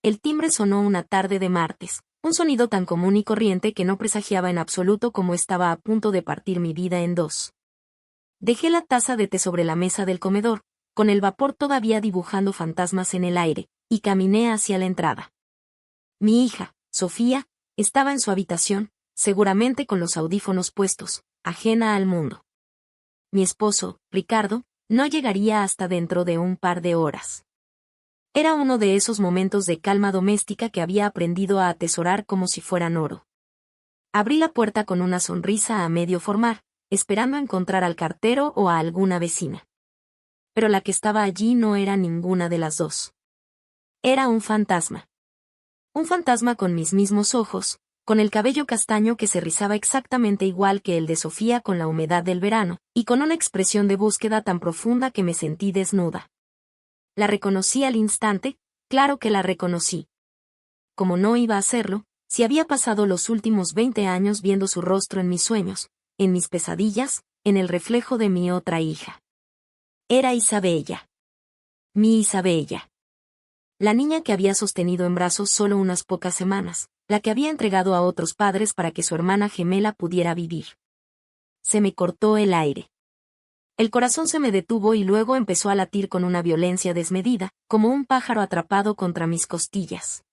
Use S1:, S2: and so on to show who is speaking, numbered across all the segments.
S1: El timbre sonó una tarde de martes, un sonido tan común y corriente que no presagiaba en absoluto cómo estaba a punto de partir mi vida en dos. Dejé la taza de té sobre la mesa del comedor, con el vapor todavía dibujando fantasmas en el aire, y caminé hacia la entrada. Mi hija, Sofía, estaba en su habitación, seguramente con los audífonos puestos, ajena al mundo. Mi esposo, Ricardo, no llegaría hasta dentro de un par de horas. Era uno de esos momentos de calma doméstica que había aprendido a atesorar como si fueran oro. Abrí la puerta con una sonrisa a medio formar, esperando encontrar al cartero o a alguna vecina. Pero la que estaba allí no era ninguna de las dos. Era un fantasma. Un fantasma con mis mismos ojos, con el cabello castaño que se rizaba exactamente igual que el de Sofía con la humedad del verano, y con una expresión de búsqueda tan profunda que me sentí desnuda. La reconocí al instante, claro que la reconocí. Como no iba a hacerlo, si había pasado los últimos 20 años viendo su rostro en mis sueños, en mis pesadillas, en el reflejo de mi otra hija. Era Isabella. Mi Isabella. La niña que había sostenido en brazos solo unas pocas semanas, la que había entregado a otros padres para que su hermana gemela pudiera vivir. Se me cortó el aire. El corazón se me detuvo y luego empezó a latir con una violencia desmedida, como un pájaro atrapado contra mis costillas.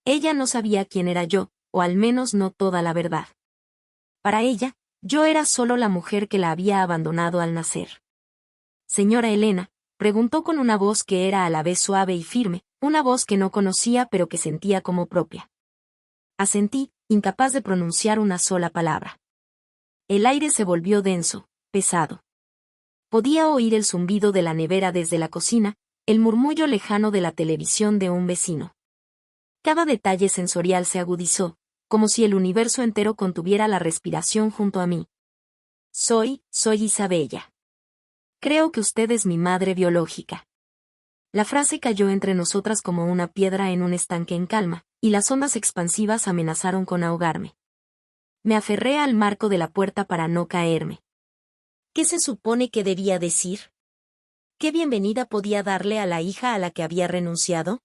S1: Ella no sabía quién era yo, o al menos no toda la verdad. Para ella, yo era solo la mujer que la había abandonado al nacer. Señora Elena, preguntó con una voz que era a la vez suave y firme, una voz que no conocía pero que sentía como propia. Asentí, incapaz de pronunciar una sola palabra. El aire se volvió denso, pesado. Podía oír el zumbido de la nevera desde la cocina, el murmullo lejano de la televisión de un vecino. Cada detalle sensorial se agudizó, como si el universo entero contuviera la respiración junto a mí. Soy Isabella. Creo que usted es mi madre biológica. La frase cayó entre nosotras como una piedra en un estanque en calma, y las ondas expansivas amenazaron con ahogarme. Me aferré al marco de la puerta para no caerme. ¿Qué se supone que debía decir? ¿Qué bienvenida podía darle a la hija a la que había renunciado?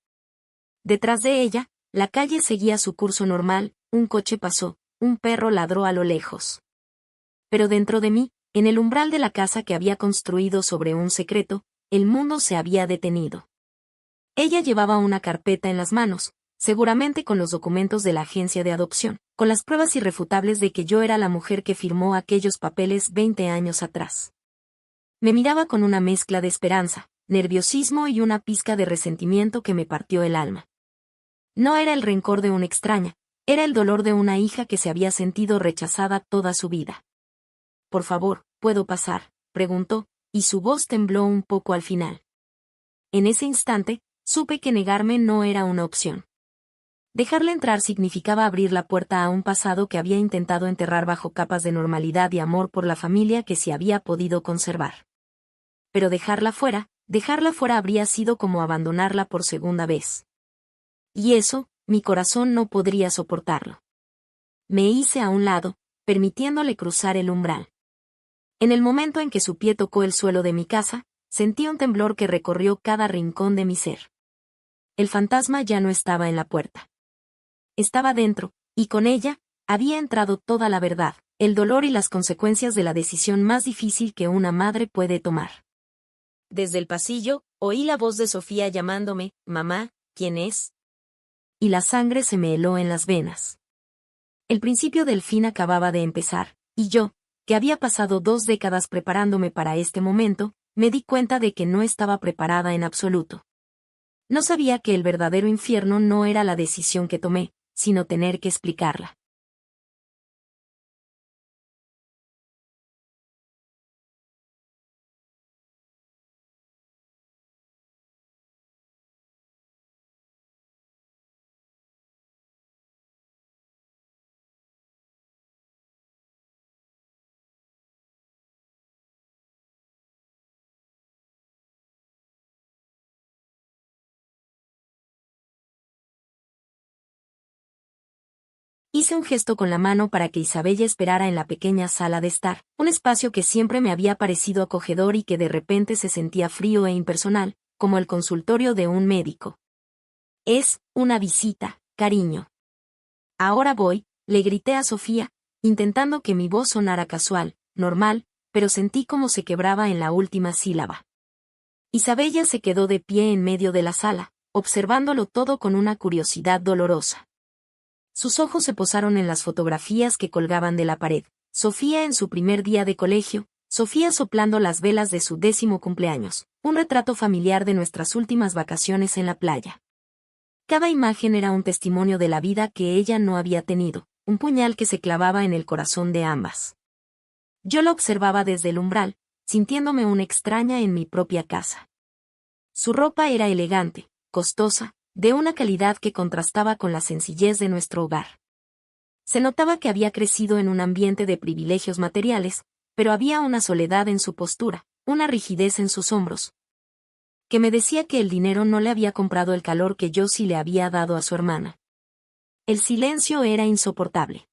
S1: Detrás de ella, la calle seguía su curso normal, un coche pasó, un perro ladró a lo lejos. Pero dentro de mí, en el umbral de la casa que había construido sobre un secreto, el mundo se había detenido. Ella llevaba una carpeta en las manos, seguramente con los documentos de la agencia de adopción, con las pruebas irrefutables de que yo era la mujer que firmó aquellos papeles 20 años atrás. Me miraba con una mezcla de esperanza, nerviosismo y una pizca de resentimiento que me partió el alma. No era el rencor de una extraña, era el dolor de una hija que se había sentido rechazada toda su vida. Por favor, ¿puedo pasar?, preguntó, y su voz tembló un poco al final. En ese instante, supe que negarme no era una opción. Dejarle entrar significaba abrir la puerta a un pasado que había intentado enterrar bajo capas de normalidad y amor por la familia que se había podido conservar. Pero dejarla fuera habría sido como abandonarla por segunda vez. Y eso, mi corazón no podría soportarlo. Me hice a un lado, permitiéndole cruzar el umbral. En el momento en que su pie tocó el suelo de mi casa, sentí un temblor que recorrió cada rincón de mi ser. El fantasma ya no estaba en la puerta. Estaba dentro, y con ella, había entrado toda la verdad, el dolor y las consecuencias de la decisión más difícil que una madre puede tomar. Desde el pasillo, oí la voz de Sofía llamándome, «Mamá, ¿quién es?». Y la sangre se me heló en las venas. El principio del fin acababa de empezar, y yo, que había pasado 2 décadas preparándome para este momento, me di cuenta de que no estaba preparada en absoluto. No sabía que el verdadero infierno no era la decisión que tomé, sino tener que explicarla. Hice un gesto con la mano para que Isabella esperara en la pequeña sala de estar, un espacio que siempre me había parecido acogedor y que de repente se sentía frío e impersonal, como el consultorio de un médico. Es una visita, cariño. Ahora voy, le grité a Sofía, intentando que mi voz sonara casual, normal, pero sentí como se quebraba en la última sílaba. Isabella se quedó de pie en medio de la sala, observándolo todo con una curiosidad dolorosa. Sus ojos se posaron en las fotografías que colgaban de la pared. Sofía en su primer día de colegio, Sofía soplando las velas de su 10º cumpleaños, un retrato familiar de nuestras últimas vacaciones en la playa. Cada imagen era un testimonio de la vida que ella no había tenido, un puñal que se clavaba en el corazón de ambas. Yo la observaba desde el umbral, sintiéndome una extraña en mi propia casa. Su ropa era elegante, costosa, de una calidad que contrastaba con la sencillez de nuestro hogar. Se notaba que había crecido en un ambiente de privilegios materiales, pero había una soledad en su postura, una rigidez en sus hombros, que me decía que el dinero no le había comprado el calor que yo sí le había dado a su hermana. El silencio era insoportable.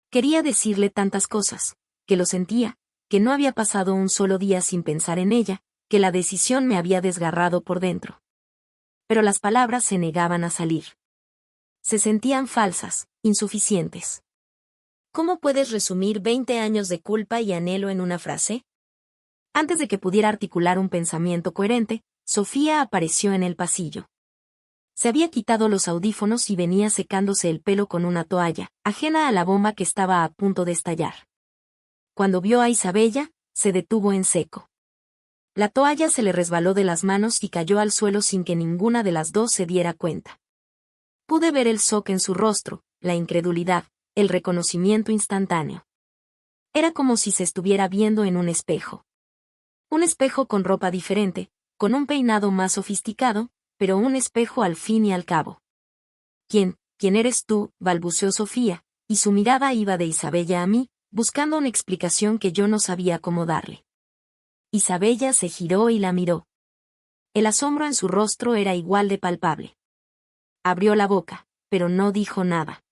S1: Quería decirle tantas cosas, que lo sentía, que no había pasado un solo día sin pensar en ella, que la decisión me había desgarrado por dentro. Pero las palabras se negaban a salir. Se sentían falsas, insuficientes. ¿Cómo puedes resumir 20 años de culpa y anhelo en una frase? Antes de que pudiera articular un pensamiento coherente, Sofía apareció en el pasillo. Se había quitado los audífonos y venía secándose el pelo con una toalla, ajena a la bomba que estaba a punto de estallar. Cuando vio a Isabella, se detuvo en seco. La toalla se le resbaló de las manos y cayó al suelo sin que ninguna de las dos se diera cuenta. Pude ver el shock en su rostro, la incredulidad, el reconocimiento instantáneo. Era como si se estuviera viendo en un espejo. Un espejo con ropa diferente, con un peinado más sofisticado, pero un espejo al fin y al cabo. ¿Quién eres tú?, balbuceó Sofía, y su mirada iba de Isabella a mí, buscando una explicación que yo no sabía cómo darle. Isabella se giró y la miró. El asombro en su rostro era igual de palpable. Abrió la boca, pero no dijo nada.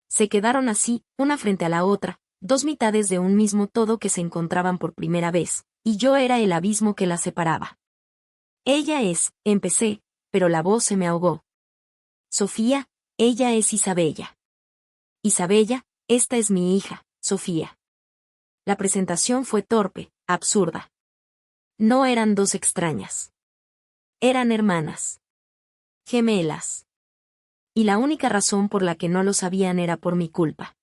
S1: Se quedaron así, una frente a la otra, dos mitades de un mismo todo que se encontraban por primera vez, y yo era el abismo que las separaba. Empecé, pero la voz se me ahogó. Sofía, ella es Isabella. Isabella, esta es mi hija, Sofía. La presentación fue torpe, absurda. No eran dos extrañas. Eran hermanas. Gemelas. Y la única razón por la que no lo sabían era por mi culpa.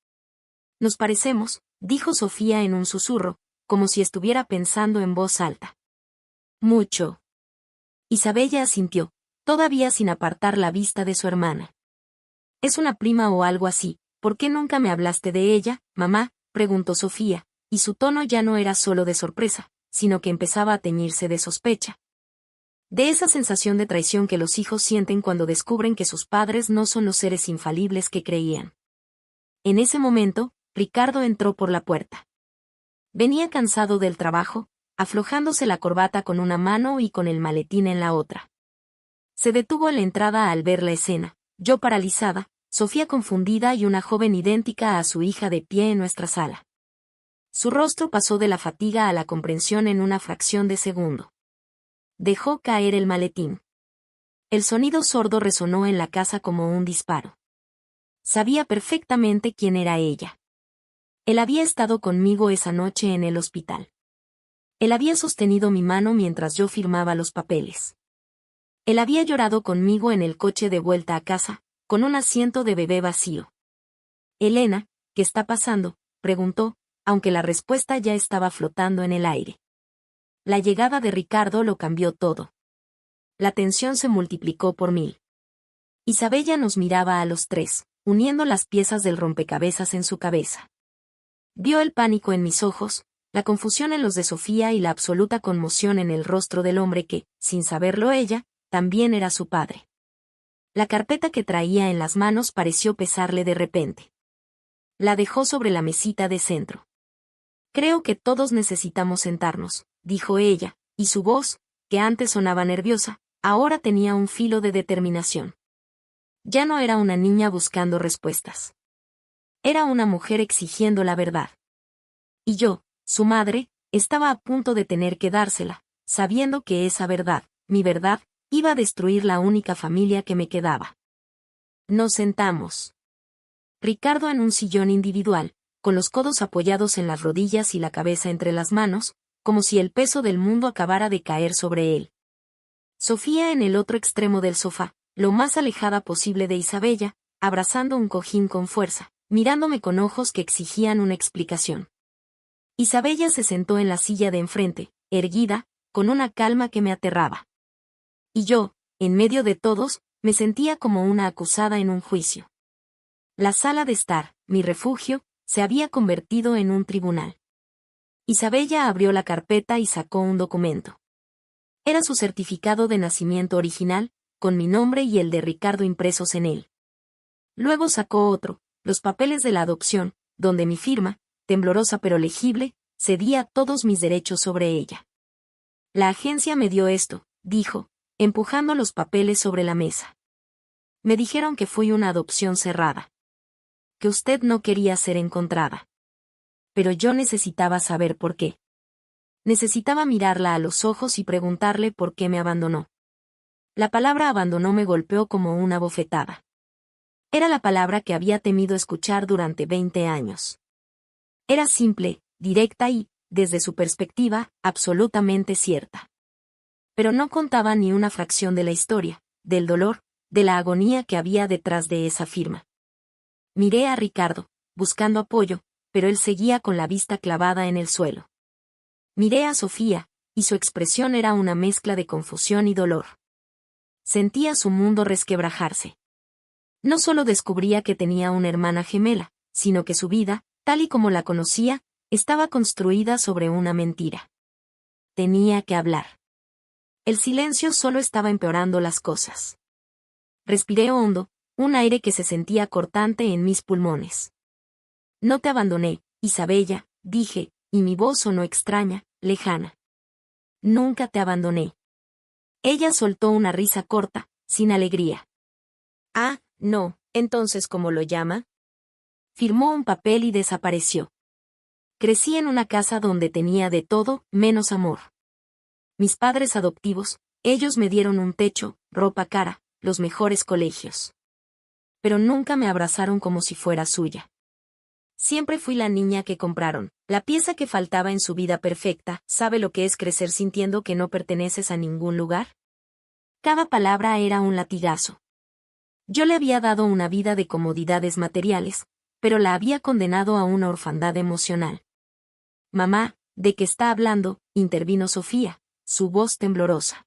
S1: Nos parecemos, dijo Sofía en un susurro, como si estuviera pensando en voz alta. Mucho. Isabella asintió, todavía sin apartar la vista de su hermana. ¿Es una prima o algo así? ¿Por qué nunca me hablaste de ella, mamá?, preguntó Sofía, y su tono ya no era solo de sorpresa, sino que empezaba a teñirse de sospecha. De esa sensación de traición que los hijos sienten cuando descubren que sus padres no son los seres infalibles que creían. En ese momento, Ricardo entró por la puerta. Venía cansado del trabajo, aflojándose la corbata con una mano y con el maletín en la otra. Se detuvo en la entrada al ver la escena, yo paralizada, Sofía confundida y una joven idéntica a su hija de pie en nuestra sala. Su rostro pasó de la fatiga a la comprensión en una fracción de segundo. Dejó caer el maletín. El sonido sordo resonó en la casa como un disparo. Sabía perfectamente quién era ella. Él había estado conmigo esa noche en el hospital. Él había sostenido mi mano mientras yo firmaba los papeles. Él había llorado conmigo en el coche de vuelta a casa, con un asiento de bebé vacío. Elena, ¿qué está pasando?, preguntó, aunque la respuesta ya estaba flotando en el aire. La llegada de Ricardo lo cambió todo. La tensión se multiplicó por 1000. Isabella nos miraba a los tres, uniendo las piezas del rompecabezas en su cabeza. Vio el pánico en mis ojos, la confusión en los de Sofía y la absoluta conmoción en el rostro del hombre que, sin saberlo ella, también era su padre. La carpeta que traía en las manos pareció pesarle de repente. La dejó sobre la mesita de centro. Creo que todos necesitamos sentarnos, dijo ella, y su voz, que antes sonaba nerviosa, ahora tenía un filo de determinación. Ya no era una niña buscando respuestas. Era una mujer exigiendo la verdad. Y yo, su madre, estaba a punto de tener que dársela, sabiendo que esa verdad, mi verdad, Iba a destruir la única familia que me quedaba. Nos sentamos. Ricardo en un sillón individual, con los codos apoyados en las rodillas y la cabeza entre las manos, como si el peso del mundo acabara de caer sobre él. Sofía en el otro extremo del sofá, lo más alejada posible de Isabella, abrazando un cojín con fuerza, mirándome con ojos que exigían una explicación. Isabella se sentó en la silla de enfrente, erguida, con una calma que me aterraba. Y yo, en medio de todos, me sentía como una acusada en un juicio. La sala de estar, mi refugio, se había convertido en un tribunal. Isabella abrió la carpeta y sacó un documento. Era su certificado de nacimiento original, con mi nombre y el de Ricardo impresos en él. Luego sacó otro, los papeles de la adopción, donde mi firma, temblorosa pero legible, cedía todos mis derechos sobre ella. La agencia me dio esto, dijo, empujando los papeles sobre la mesa. Me dijeron que fui una adopción cerrada. Que usted no quería ser encontrada. Pero yo necesitaba saber por qué. Necesitaba mirarla a los ojos y preguntarle por qué me abandonó. La palabra abandonó me golpeó como una bofetada. Era la palabra que había temido escuchar durante 20 años. Era simple, directa y, desde su perspectiva, absolutamente cierta. Pero no contaba ni una fracción de la historia, del dolor, de la agonía que había detrás de esa firma. Miré a Ricardo, buscando apoyo, pero él seguía con la vista clavada en el suelo. Miré a Sofía, y su expresión era una mezcla de confusión y dolor. Sentía su mundo resquebrajarse. No solo descubría que tenía una hermana gemela, sino que su vida, tal y como la conocía, estaba construida sobre una mentira. Tenía que hablar. El silencio solo estaba empeorando las cosas. Respiré hondo, un aire que se sentía cortante en mis pulmones. No te abandoné, Isabella, dije, y mi voz sonó extraña, lejana. Nunca te abandoné. Ella soltó una risa corta, sin alegría. Ah, no, entonces ¿cómo lo llama? Firmó un papel y desapareció. Crecí en una casa donde tenía de todo, menos amor. Mis padres adoptivos, ellos me dieron un techo, ropa cara, los mejores colegios. Pero nunca me abrazaron como si fuera suya. Siempre fui la niña que compraron, la pieza que faltaba en su vida perfecta. ¿Sabe lo que es crecer sintiendo que no perteneces a ningún lugar? Cada palabra era un latigazo. Yo le había dado una vida de comodidades materiales, pero la había condenado a una orfandad emocional. Mamá, ¿de qué está hablando?, intervino Sofía, su voz temblorosa.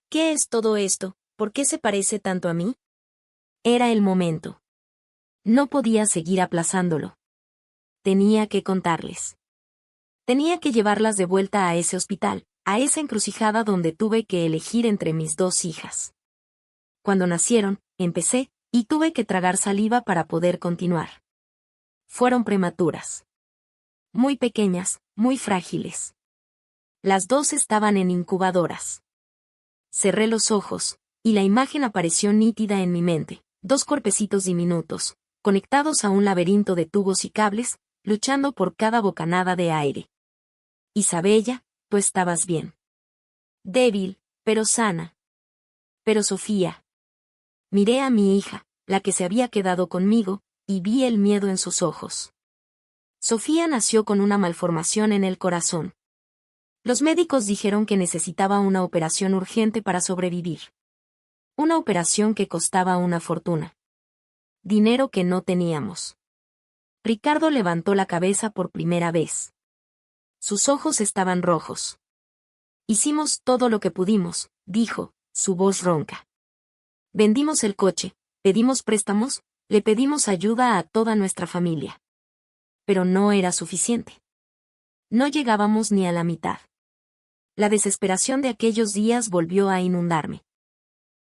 S1: ¿Qué es todo esto? ¿Por qué se parece tanto a mí? Era el momento. No podía seguir aplazándolo. Tenía que contarles. Tenía que llevarlas de vuelta a ese hospital, a esa encrucijada donde tuve que elegir entre mis dos hijas. Cuando nacieron, empecé, y tuve que tragar saliva para poder continuar. Fueron prematuras. Muy pequeñas, muy frágiles. Las dos estaban en incubadoras. Cerré los ojos, y la imagen apareció nítida en mi mente, dos cuerpecitos diminutos, conectados a un laberinto de tubos y cables, luchando por cada bocanada de aire. Isabella, tú estabas bien. Débil, pero sana. Pero Sofía. Miré a mi hija, la que se había quedado conmigo, y vi el miedo en sus ojos. Sofía nació con una malformación en el corazón. Los médicos dijeron que necesitaba una operación urgente para sobrevivir. Una operación que costaba una fortuna. Dinero que no teníamos. Ricardo levantó la cabeza por primera vez. Sus ojos estaban rojos. Hicimos todo lo que pudimos, dijo, su voz ronca. Vendimos el coche, pedimos préstamos, le pedimos ayuda a toda nuestra familia. Pero no era suficiente. No llegábamos ni a la mitad. La desesperación de aquellos días volvió a inundarme.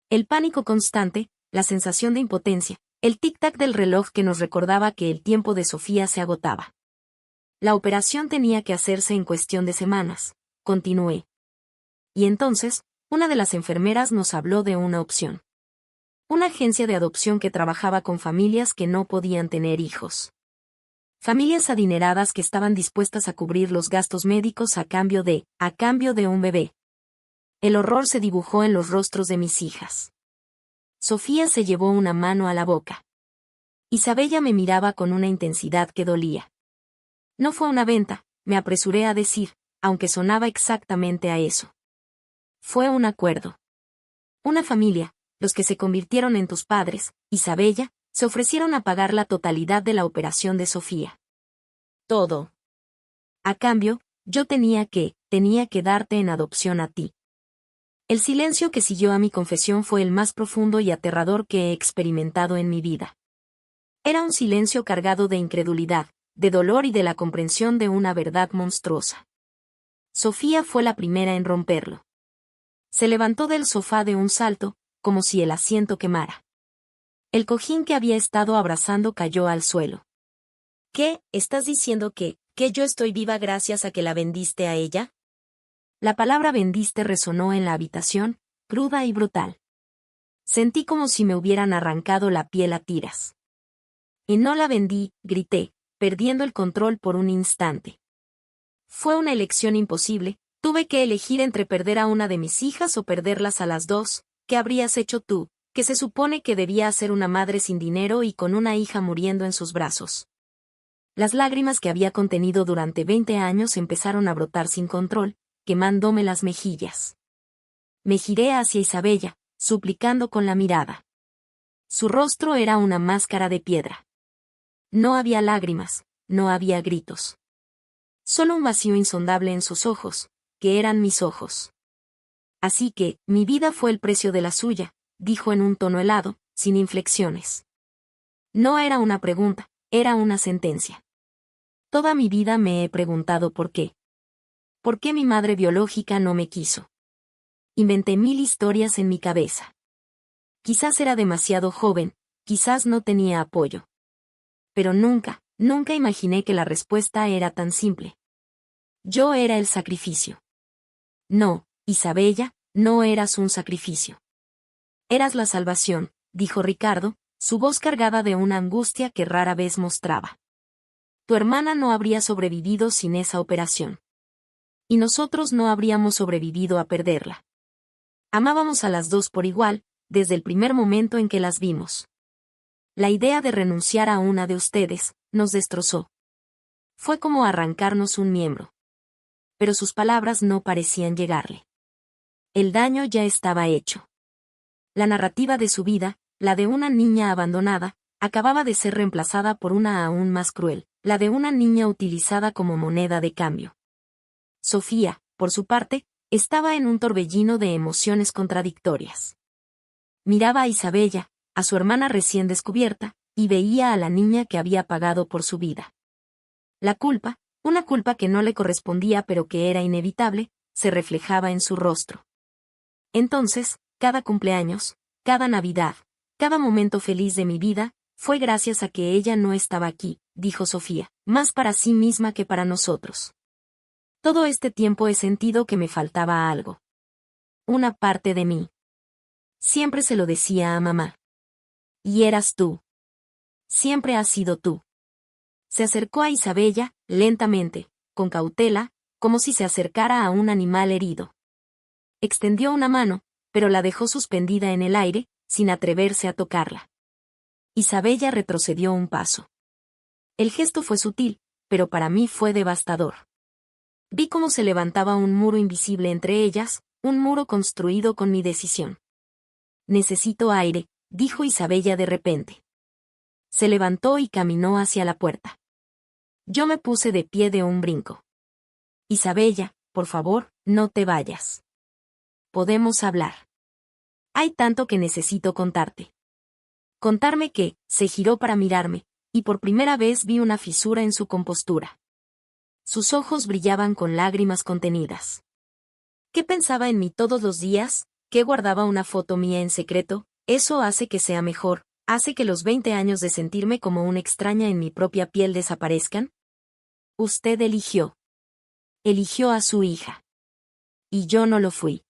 S1: El pánico constante, la sensación de impotencia, el tic-tac del reloj que nos recordaba que el tiempo de Sofía se agotaba. La operación tenía que hacerse en cuestión de semanas, continué. Y entonces, una de las enfermeras nos habló de una opción. Una agencia de adopción que trabajaba con familias que no podían tener hijos. Familias adineradas que estaban dispuestas a cubrir los gastos médicos a cambio de un bebé. El horror se dibujó en los rostros de mis hijas. Sofía se llevó una mano a la boca. Isabella me miraba con una intensidad que dolía. No fue una venta, me apresuré a decir, aunque sonaba exactamente a eso. Fue un acuerdo. Una familia, los que se convirtieron en tus padres, Isabella, se ofrecieron a pagar la totalidad de la operación de Sofía. Todo. A cambio, yo tenía que darte en adopción a ti. El silencio que siguió a mi confesión fue el más profundo y aterrador que he experimentado en mi vida. Era un silencio cargado de incredulidad, de dolor y de la comprensión de una verdad monstruosa. Sofía fue la primera en romperlo. Se levantó del sofá de un salto, como si el asiento quemara. El cojín que había estado abrazando cayó al suelo. ¿Qué? ¿Estás diciendo que yo estoy viva gracias a que la vendiste a ella? La palabra vendiste resonó en la habitación, cruda y brutal. Sentí como si me hubieran arrancado la piel a tiras. Y no la vendí, grité, perdiendo el control por un instante. Fue una elección imposible, tuve que elegir entre perder a una de mis hijas o perderlas a las dos. ¿Qué habrías hecho tú, que se supone que debía ser una madre sin dinero y con una hija muriendo en sus brazos? Las lágrimas que había contenido durante 20 años empezaron a brotar sin control, quemándome las mejillas. Me giré hacia Isabella, suplicando con la mirada. Su rostro era una máscara de piedra. No había lágrimas, no había gritos. Solo un vacío insondable en sus ojos, que eran mis ojos. Así que, mi vida fue el precio de la suya, dijo en un tono helado, sin inflexiones. No era una pregunta, era una sentencia. Toda mi vida me he preguntado por qué. ¿Por qué mi madre biológica no me quiso? Inventé 1000 historias en mi cabeza. Quizás era demasiado joven, quizás no tenía apoyo. Pero nunca imaginé que la respuesta era tan simple. Yo era el sacrificio. No, Isabella, no eras un sacrificio. Eras la salvación, dijo Ricardo, su voz cargada de una angustia que rara vez mostraba. Tu hermana no habría sobrevivido sin esa operación. Y nosotros no habríamos sobrevivido a perderla. Amábamos a las dos por igual, desde el primer momento en que las vimos. La idea de renunciar a una de ustedes nos destrozó. Fue como arrancarnos un miembro. Pero sus palabras no parecían llegarle. El daño ya estaba hecho. La narrativa de su vida, la de una niña abandonada, acababa de ser reemplazada por una aún más cruel, la de una niña utilizada como moneda de cambio. Sofía, por su parte, estaba en un torbellino de emociones contradictorias. Miraba a Isabella, a su hermana recién descubierta, y veía a la niña que había pagado por su vida. La culpa, una culpa que no le correspondía pero que era inevitable, se reflejaba en su rostro. Entonces, cada cumpleaños, cada Navidad, cada momento feliz de mi vida, fue gracias a que ella no estaba aquí, dijo Sofía, más para sí misma que para nosotros. Todo este tiempo he sentido que me faltaba algo. Una parte de mí. Siempre se lo decía a mamá. Y eras tú. Siempre has sido tú. Se acercó a Isabella, lentamente, con cautela, como si se acercara a un animal herido. Extendió una mano, pero la dejó suspendida en el aire, sin atreverse a tocarla. Isabella retrocedió un paso. El gesto fue sutil, pero para mí fue devastador. Vi cómo se levantaba un muro invisible entre ellas, un muro construido con mi decisión. Necesito aire, dijo Isabella de repente. Se levantó y caminó hacia la puerta. Yo me puse de pie de un brinco. Isabella, por favor, no te vayas. Podemos hablar. Hay tanto que necesito contarte. Contarme que, se giró para mirarme, y por primera vez vi una fisura en su compostura. Sus ojos brillaban con lágrimas contenidas. ¿Qué pensaba en mí todos los días? ¿Qué guardaba una foto mía en secreto? Eso hace que sea mejor, hace que los 20 años de sentirme como una extraña en mi propia piel desaparezcan. Usted eligió. Eligió a su hija. Y yo no lo fui.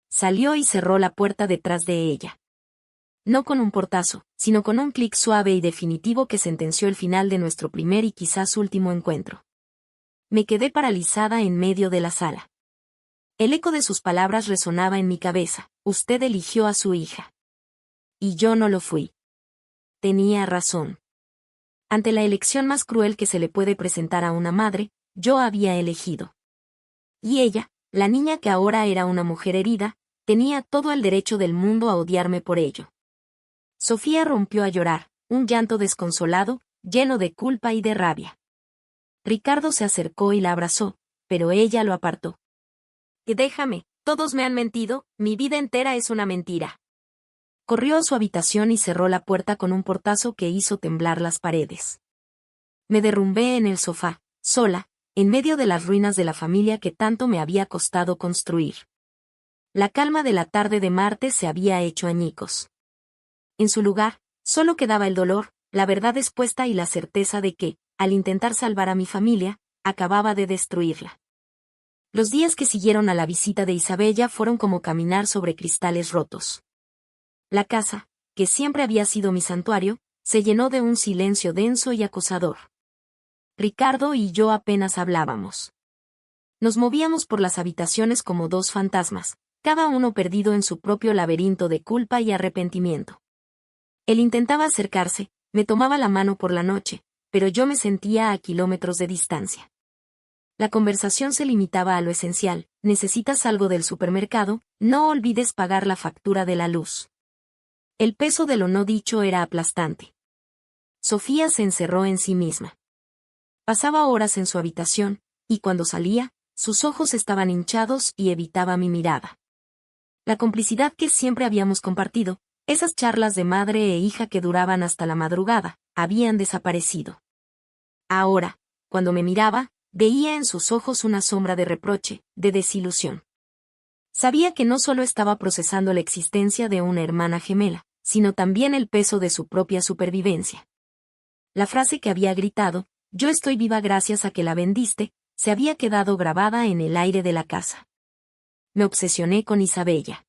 S1: Salió y cerró la puerta detrás de ella. No con un portazo, sino con un clic suave y definitivo que sentenció el final de nuestro primer y quizás último encuentro. Me quedé paralizada en medio de la sala. El eco de sus palabras resonaba en mi cabeza. Usted eligió a su hija. Y yo no lo fui. Tenía razón. Ante la elección más cruel que se le puede presentar a una madre, yo había elegido. Y ella, la niña que ahora era una mujer herida, tenía todo el derecho del mundo a odiarme por ello. Sofía rompió a llorar, un llanto desconsolado, lleno de culpa y de rabia. Ricardo se acercó y la abrazó, pero ella lo apartó. Déjame, todos me han mentido, mi vida entera es una mentira. Corrió a su habitación y cerró la puerta con un portazo que hizo temblar las paredes. Me derrumbé en el sofá, sola, en medio de las ruinas de la familia que tanto me había costado construir. La calma de la tarde de martes se había hecho añicos. En su lugar, solo quedaba el dolor, la verdad expuesta y la certeza de que, al intentar salvar a mi familia, acababa de destruirla. Los días que siguieron a la visita de Isabella fueron como caminar sobre cristales rotos. La casa, que siempre había sido mi santuario, se llenó de un silencio denso y acosador. Ricardo y yo apenas hablábamos. Nos movíamos por las habitaciones como dos fantasmas, cada uno perdido en su propio laberinto de culpa y arrepentimiento. Él intentaba acercarse, me tomaba la mano por la noche, pero yo me sentía a kilómetros de distancia. La conversación se limitaba a lo esencial: ¿necesitas algo del supermercado? No olvides pagar la factura de la luz. El peso de lo no dicho era aplastante. Sofía se encerró en sí misma. Pasaba horas en su habitación, y cuando salía, sus ojos estaban hinchados y evitaba mi mirada. La complicidad que siempre habíamos compartido, esas charlas de madre e hija que duraban hasta la madrugada, habían desaparecido. Ahora, cuando me miraba, veía en sus ojos una sombra de reproche, de desilusión. Sabía que no solo estaba procesando la existencia de una hermana gemela, sino también el peso de su propia supervivencia. La frase que había gritado, «Yo estoy viva gracias a que la vendiste», se había quedado grabada en el aire de la casa. Me obsesioné con Isabella.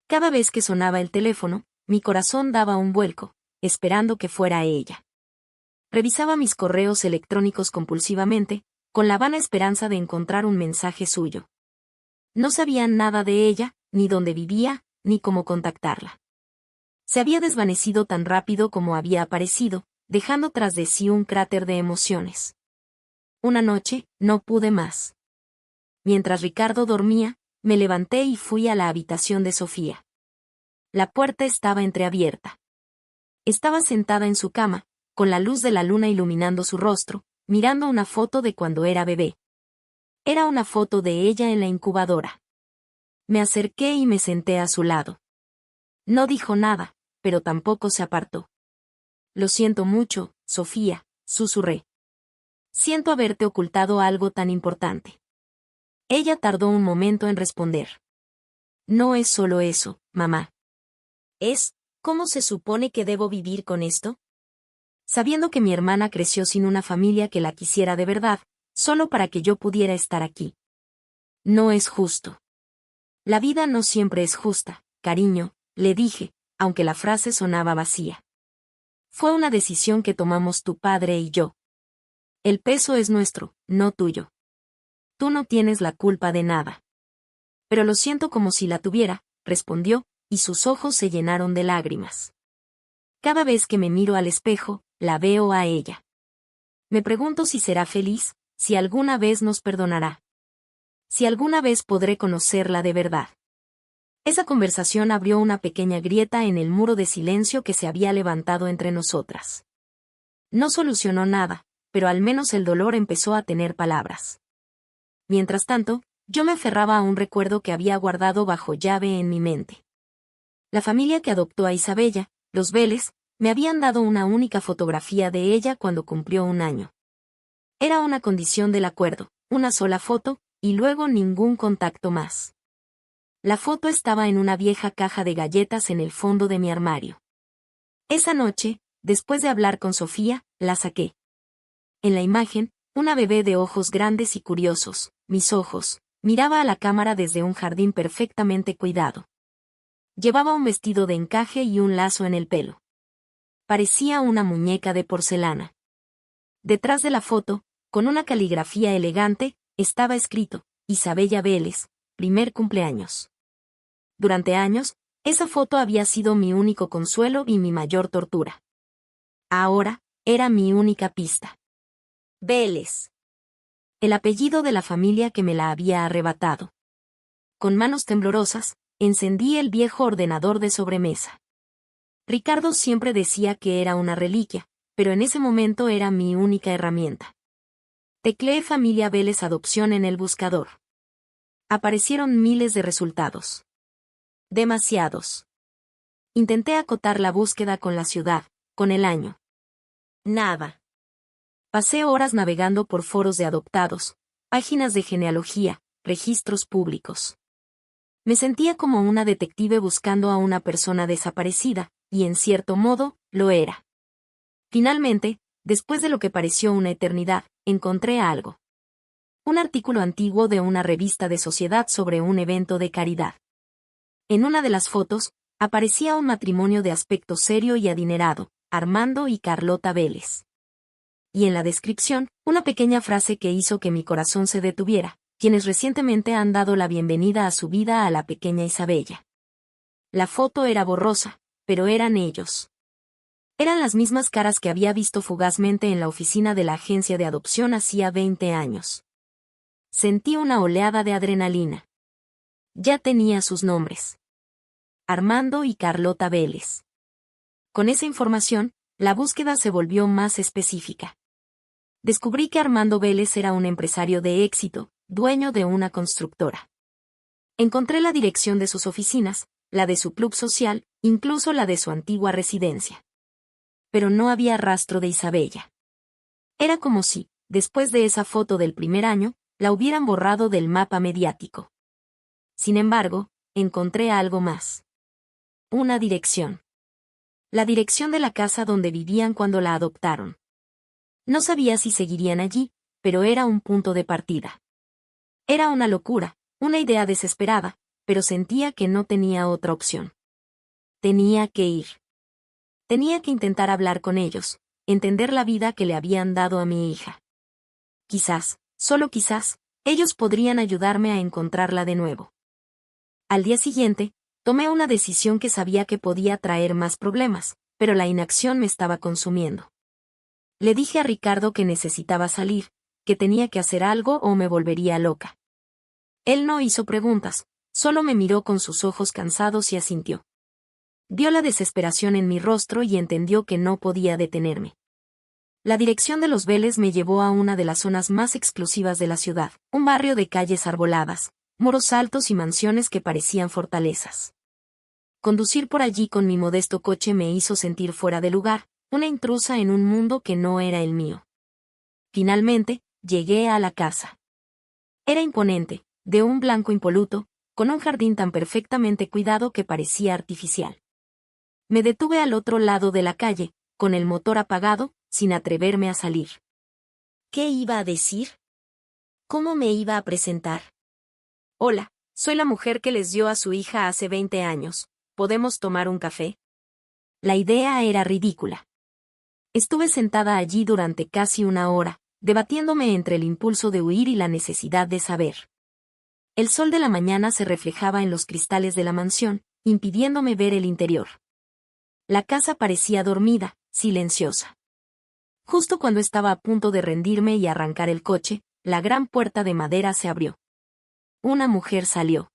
S1: Cada vez que sonaba el teléfono, mi corazón daba un vuelco, esperando que fuera ella. Revisaba mis correos electrónicos compulsivamente, con la vana esperanza de encontrar un mensaje suyo. No sabía nada de ella, ni dónde vivía, ni cómo contactarla. Se había desvanecido tan rápido como había aparecido, dejando tras de sí un cráter de emociones. Una noche, no pude más. Mientras Ricardo dormía, me levanté y fui a la habitación de Sofía. La puerta estaba entreabierta. Estaba sentada en su cama, con la luz de la luna iluminando su rostro, mirando una foto de cuando era bebé. Era una foto de ella en la incubadora. Me acerqué y me senté a su lado. No dijo nada, pero tampoco se apartó. «Lo siento mucho, Sofía», susurré. «Siento haberte ocultado algo tan importante». Ella tardó un momento en responder. «No es solo eso, mamá. Es, ¿cómo se supone que debo vivir con esto? Sabiendo que mi hermana creció sin una familia que la quisiera de verdad, solo para que yo pudiera estar aquí. No es justo. La vida no siempre es justa, cariño», le dije, aunque la frase sonaba vacía. «Fue una decisión que tomamos tu padre y yo. El peso es nuestro, no tuyo. Tú no tienes la culpa de nada». «Pero lo siento como si la tuviera», respondió, y sus ojos se llenaron de lágrimas. «Cada vez que me miro al espejo, la veo a ella. Me pregunto si será feliz, si alguna vez nos perdonará. Si alguna vez podré conocerla de verdad». Esa conversación abrió una pequeña grieta en el muro de silencio que se había levantado entre nosotras. No solucionó nada, pero al menos el dolor empezó a tener palabras. Mientras tanto, yo me aferraba a un recuerdo que había guardado bajo llave en mi mente. La familia que adoptó a Isabella, los Vélez, me habían dado una única fotografía de ella cuando cumplió 1 año. Era una condición del acuerdo, una sola foto, y luego ningún contacto más. La foto estaba en una vieja caja de galletas en el fondo de mi armario. Esa noche, después de hablar con Sofía, la saqué. En la imagen, una bebé de ojos grandes y curiosos, mis ojos, miraba a la cámara desde un jardín perfectamente cuidado. Llevaba un vestido de encaje y un lazo en el pelo. Parecía una muñeca de porcelana. Detrás de la foto, con una caligrafía elegante, estaba escrito: «Isabella Vélez, primer cumpleaños. Durante años, esa foto había sido mi único consuelo y mi mayor tortura. Ahora, era mi única pista. Vélez. El apellido de la familia que me la había arrebatado. Con manos temblorosas, encendí el viejo ordenador de sobremesa. Ricardo siempre decía que era una reliquia, pero en ese momento era mi única herramienta. Tecleé familia Vélez adopción en el buscador. Aparecieron miles de resultados. Demasiados. Intenté acotar la búsqueda con la ciudad, con el año. Nada. Pasé horas navegando por foros de adoptados, páginas de genealogía, registros públicos. Me sentía como una detective buscando a una persona desaparecida, y en cierto modo, lo era. Finalmente, después de lo que pareció una eternidad, encontré algo. Un artículo antiguo de una revista de sociedad sobre un evento de caridad. En una de las fotos, aparecía un matrimonio de aspecto serio y adinerado, Armando y Carlota Vélez. Y en la descripción, una pequeña frase que hizo que mi corazón se detuviera, quienes recientemente han dado la bienvenida a su vida a la pequeña Isabella. La foto era borrosa, pero eran ellos. Eran las mismas caras que había visto fugazmente en la oficina de la agencia de adopción hacía 20 años. Sentí una oleada de adrenalina. Ya tenía sus nombres. Armando y Carlota Vélez. Con esa información, la búsqueda se volvió más específica. Descubrí que Armando Vélez era un empresario de éxito, dueño de una constructora. Encontré la dirección de sus oficinas, la de su club social, incluso la de su antigua residencia. Pero no había rastro de Isabella. Era como si, después de esa foto del primer año, la hubieran borrado del mapa mediático. Sin embargo, encontré algo más. Una dirección. La dirección de la casa donde vivían cuando la adoptaron. No sabía si seguirían allí, pero era un punto de partida. Era una locura, una idea desesperada, pero sentía que no tenía otra opción. Tenía que ir. Tenía que intentar hablar con ellos, entender la vida que le habían dado a mi hija. Quizás, solo quizás, ellos podrían ayudarme a encontrarla de nuevo. Al día siguiente, tomé una decisión que sabía que podía traer más problemas, pero la inacción me estaba consumiendo. Le dije a Ricardo que necesitaba salir, que tenía que hacer algo o me volvería loca. Él no hizo preguntas, solo me miró con sus ojos cansados y asintió. Vio la desesperación en mi rostro y entendió que no podía detenerme. La dirección de los Vélez me llevó a una de las zonas más exclusivas de la ciudad, un barrio de calles arboladas, muros altos y mansiones que parecían fortalezas. Conducir por allí con mi modesto coche me hizo sentir fuera de lugar, una intrusa en un mundo que no era el mío. Finalmente, llegué a la casa. Era imponente, de un blanco impoluto, con un jardín tan perfectamente cuidado que parecía artificial. Me detuve al otro lado de la calle, con el motor apagado, sin atreverme a salir. ¿Qué iba a decir? ¿Cómo me iba a presentar? Hola, soy la mujer que les dio a su hija hace 20 años. ¿Podemos tomar un café? La idea era ridícula. Estuve sentada allí durante casi una hora, debatiéndome entre el impulso de huir y la necesidad de saber. El sol de la mañana se reflejaba en los cristales de la mansión, impidiéndome ver el interior. La casa parecía dormida, silenciosa. Justo cuando estaba a punto de rendirme y arrancar el coche, la gran puerta de madera se abrió. Una mujer salió.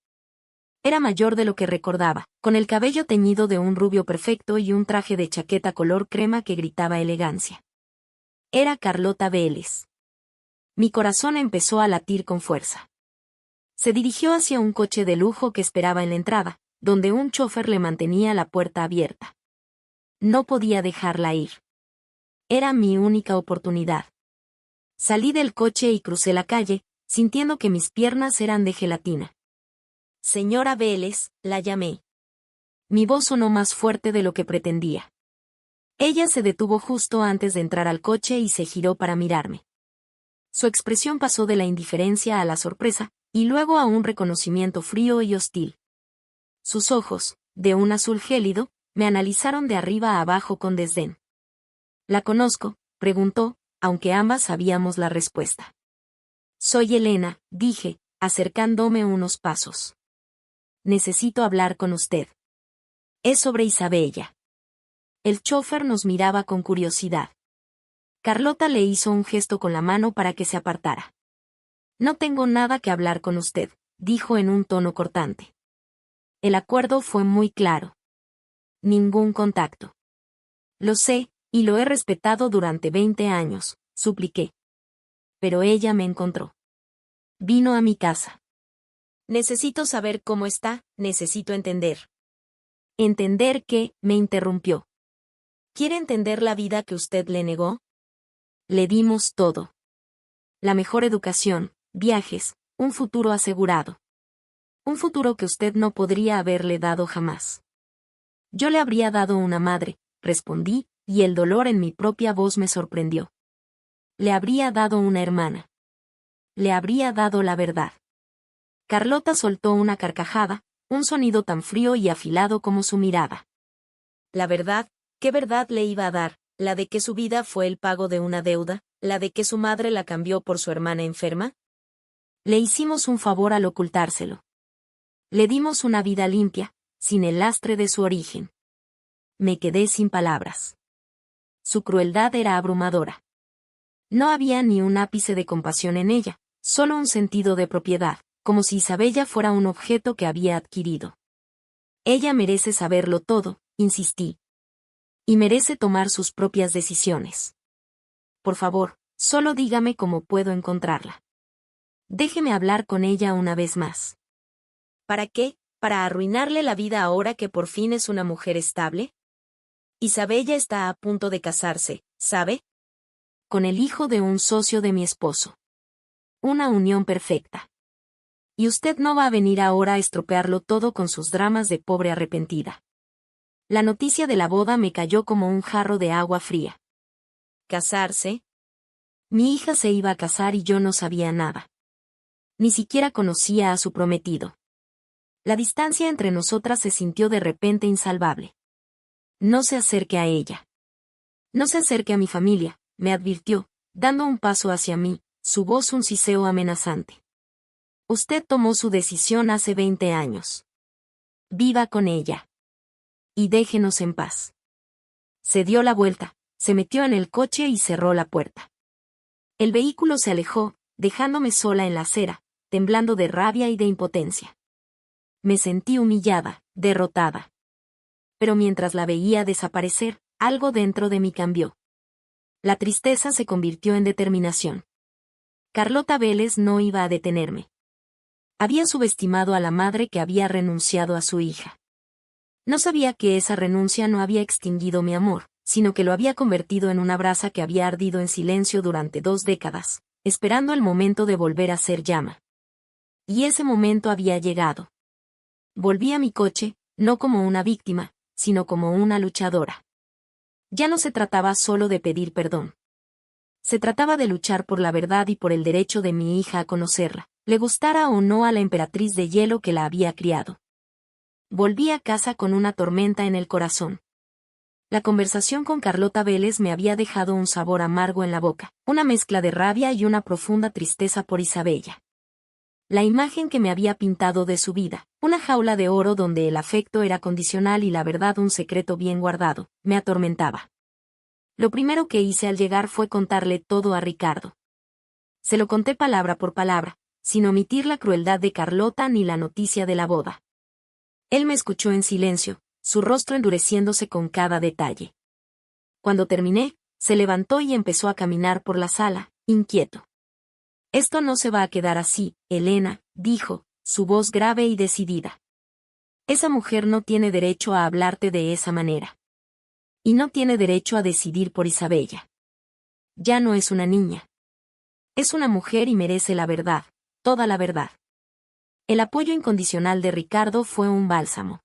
S1: Era mayor de lo que recordaba, con el cabello teñido de un rubio perfecto y un traje de chaqueta color crema que gritaba elegancia. Era Carlota Vélez. Mi corazón empezó a latir con fuerza. Se dirigió hacia un coche de lujo que esperaba en la entrada, donde un chofer le mantenía la puerta abierta. No podía dejarla ir. Era mi única oportunidad. Salí del coche y crucé la calle, sintiendo que mis piernas eran de gelatina. Señora Vélez, la llamé. Mi voz sonó más fuerte de lo que pretendía. Ella se detuvo justo antes de entrar al coche y se giró para mirarme. Su expresión pasó de la indiferencia a la sorpresa, y luego a un reconocimiento frío y hostil. Sus ojos, de un azul gélido, me analizaron de arriba a abajo con desdén. ¿La conozco?, preguntó, aunque ambas sabíamos la respuesta. Soy Elena, dije, acercándome unos pasos. Necesito hablar con usted. Es sobre Isabella. El chófer nos miraba con curiosidad. Carlota le hizo un gesto con la mano para que se apartara. No tengo nada que hablar con usted, dijo en un tono cortante. El acuerdo fue muy claro. Ningún contacto. Lo sé, y lo he respetado durante 20 años, supliqué. Pero ella me encontró. Vino a mi casa. Necesito saber cómo está, necesito entender. ¿Entender qué? Me interrumpió. ¿Quiere entender la vida que usted le negó? Le dimos todo. La mejor educación, viajes, un futuro asegurado. Un futuro que usted no podría haberle dado jamás. Yo le habría dado una madre, respondí, y el dolor en mi propia voz me sorprendió. Le habría dado una hermana. Le habría dado la verdad. Carlota soltó una carcajada, un sonido tan frío y afilado como su mirada. La verdad, ¿qué verdad le iba a dar? ¿La de que su vida fue el pago de una deuda? ¿La de que su madre la cambió por su hermana enferma? Le hicimos un favor al ocultárselo. Le dimos una vida limpia, sin el lastre de su origen. Me quedé sin palabras. Su crueldad era abrumadora. No había ni un ápice de compasión en ella, solo un sentido de propiedad, como si Isabella fuera un objeto que había adquirido. Ella merece saberlo todo, insistí. Y merece tomar sus propias decisiones. Por favor, solo dígame cómo puedo encontrarla. Déjeme hablar con ella una vez más. ¿Para qué? ¿Para arruinarle la vida ahora que por fin es una mujer estable? Isabella está a punto de casarse, ¿sabe? Con el hijo de un socio de mi esposo. Una unión perfecta. Y usted no va a venir ahora a estropearlo todo con sus dramas de pobre arrepentida. La noticia de la boda me cayó como un jarro de agua fría. ¿Casarse? Mi hija se iba a casar y yo no sabía nada. Ni siquiera conocía a su prometido. La distancia entre nosotras se sintió de repente insalvable. No se acerque a ella. No se acerque a mi familia, me advirtió, dando un paso hacia mí, su voz un siseo amenazante. Usted tomó su decisión hace 20 años. Viva con ella. Y déjenos en paz. Se dio la vuelta, se metió en el coche y cerró la puerta. El vehículo se alejó, dejándome sola en la acera, temblando de rabia y de impotencia. Me sentí humillada, derrotada. Pero mientras la veía desaparecer, algo dentro de mí cambió. La tristeza se convirtió en determinación. Carlota Vélez no iba a detenerme. Había subestimado a la madre que había renunciado a su hija. No sabía que esa renuncia no había extinguido mi amor, sino que lo había convertido en una brasa que había ardido en silencio durante 2 décadas, esperando el momento de volver a ser llama. Y ese momento había llegado. Volví a mi coche, no como una víctima, sino como una luchadora. Ya no se trataba solo de pedir perdón. Se trataba de luchar por la verdad y por el derecho de mi hija a conocerla, le gustara o no a la emperatriz de hielo que la había criado. Volví a casa con una tormenta en el corazón. La conversación con Carlota Vélez me había dejado un sabor amargo en la boca, una mezcla de rabia y una profunda tristeza por Isabella. La imagen que me había pintado de su vida, una jaula de oro donde el afecto era condicional y la verdad un secreto bien guardado, me atormentaba. Lo primero que hice al llegar fue contarle todo a Ricardo. Se lo conté palabra por palabra, sin omitir la crueldad de Carlota ni la noticia de la boda. Él me escuchó en silencio, su rostro endureciéndose con cada detalle. Cuando terminé, se levantó y empezó a caminar por la sala, inquieto. Esto no se va a quedar así, Elena, dijo, su voz grave y decidida. Esa mujer no tiene derecho a hablarte de esa manera. Y no tiene derecho a decidir por Isabella. Ya no es una niña. Es una mujer y merece la verdad, toda la verdad. El apoyo incondicional de Ricardo fue un bálsamo.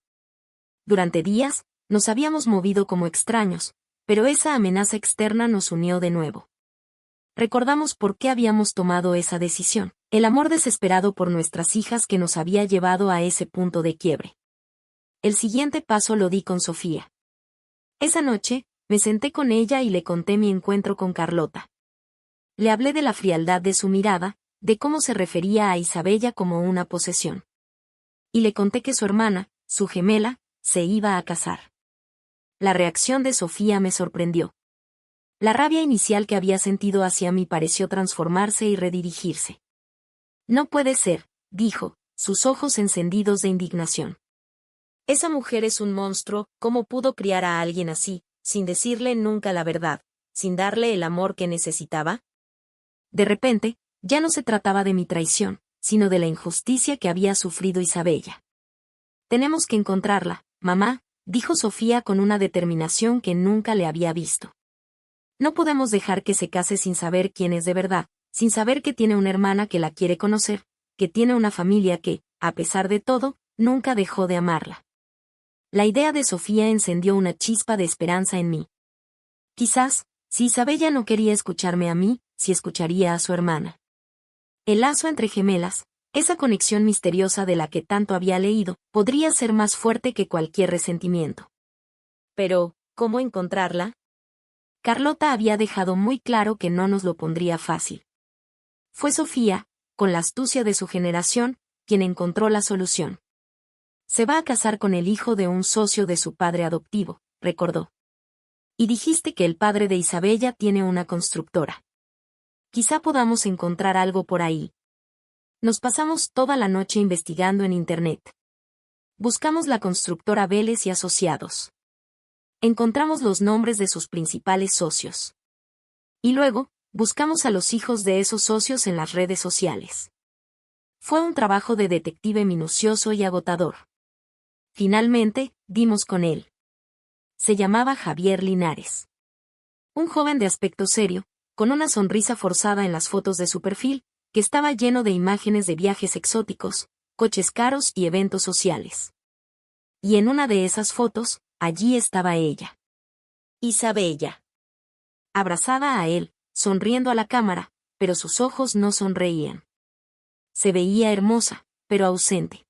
S1: Durante días, nos habíamos movido como extraños, pero esa amenaza externa nos unió de nuevo. Recordamos por qué habíamos tomado esa decisión, el amor desesperado por nuestras hijas que nos había llevado a ese punto de quiebre. El siguiente paso lo di con Sofía. Esa noche, me senté con ella y le conté mi encuentro con Carlota. Le hablé de la frialdad de su mirada, de cómo se refería a Isabella como una posesión. Y le conté que su hermana, su gemela, se iba a casar. La reacción de Sofía me sorprendió. La rabia inicial que había sentido hacia mí pareció transformarse y redirigirse. No puede ser, dijo, sus ojos encendidos de indignación. Esa mujer es un monstruo, ¿cómo pudo criar a alguien así, sin decirle nunca la verdad, sin darle el amor que necesitaba? De repente, ya no se trataba de mi traición, sino de la injusticia que había sufrido Isabella. Tenemos que encontrarla, mamá, dijo Sofía con una determinación que nunca le había visto. No podemos dejar que se case sin saber quién es de verdad, sin saber que tiene una hermana que la quiere conocer, que tiene una familia que, a pesar de todo, nunca dejó de amarla. La idea de Sofía encendió una chispa de esperanza en mí. Quizás, si Isabella no quería escucharme a mí, sí escucharía a su hermana. El lazo entre gemelas, esa conexión misteriosa de la que tanto había leído, podría ser más fuerte que cualquier resentimiento. Pero, ¿cómo encontrarla? Carlota había dejado muy claro que no nos lo pondría fácil. Fue Sofía, con la astucia de su generación, quien encontró la solución. Se va a casar con el hijo de un socio de su padre adoptivo, recordó. Y dijiste que el padre de Isabella tiene una constructora. Quizá podamos encontrar algo por ahí. Nos pasamos toda la noche investigando en Internet. Buscamos la constructora Vélez y Asociados. Encontramos los nombres de sus principales socios. Y luego, buscamos a los hijos de esos socios en las redes sociales. Fue un trabajo de detective minucioso y agotador. Finalmente, dimos con él. Se llamaba Javier Linares. Un joven de aspecto serio, con una sonrisa forzada en las fotos de su perfil, que estaba lleno de imágenes de viajes exóticos, coches caros y eventos sociales. Y en una de esas fotos, allí estaba ella. Isabella. Abrazada a él, sonriendo a la cámara, pero sus ojos no sonreían. Se veía hermosa, pero ausente.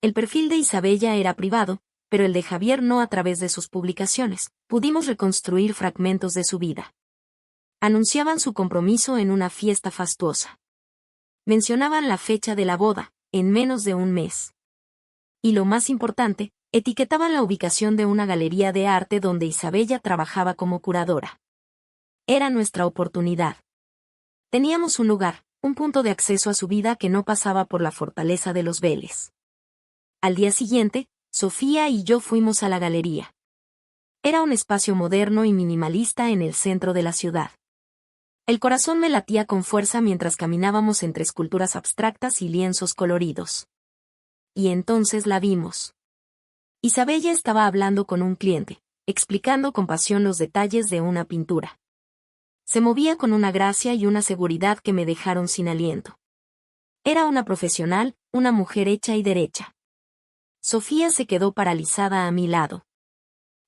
S1: El perfil de Isabella era privado, pero el de Javier no. A través de sus publicaciones, pudimos reconstruir fragmentos de su vida. Anunciaban su compromiso en una fiesta fastuosa. Mencionaban la fecha de la boda, en menos de un mes. Y lo más importante, etiquetaban la ubicación de una galería de arte donde Isabella trabajaba como curadora. Era nuestra oportunidad. Teníamos un lugar, un punto de acceso a su vida que no pasaba por la fortaleza de los Vélez. Al día siguiente, Sofía y yo fuimos a la galería. Era un espacio moderno y minimalista en el centro de la ciudad. El corazón me latía con fuerza mientras caminábamos entre esculturas abstractas y lienzos coloridos. Y entonces la vimos. Isabella estaba hablando con un cliente, explicando con pasión los detalles de una pintura. Se movía con una gracia y una seguridad que me dejaron sin aliento. Era una profesional, una mujer hecha y derecha. Sofía se quedó paralizada a mi lado.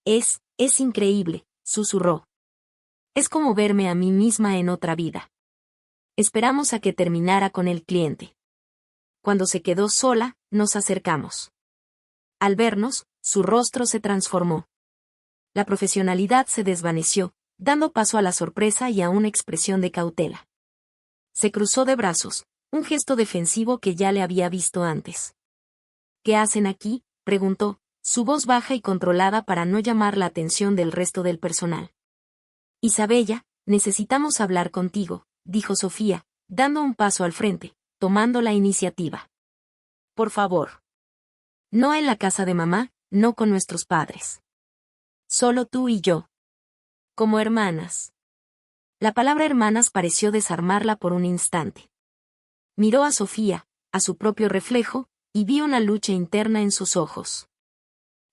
S1: Es increíble, susurró. Es como verme a mí misma en otra vida. Esperamos a que terminara con el cliente. Cuando se quedó sola, nos acercamos. Al vernos, su rostro se transformó. La profesionalidad se desvaneció, dando paso a la sorpresa y a una expresión de cautela. Se cruzó de brazos, un gesto defensivo que ya le había visto antes. ¿Qué hacen aquí?, preguntó, su voz baja y controlada para no llamar la atención del resto del personal. Isabella, necesitamos hablar contigo, dijo Sofía, dando un paso al frente, tomando la iniciativa. Por favor. No en la casa de mamá, no con nuestros padres. Solo tú y yo. Como hermanas. La palabra hermanas pareció desarmarla por un instante. Miró a Sofía, a su propio reflejo, y vi una lucha interna en sus ojos.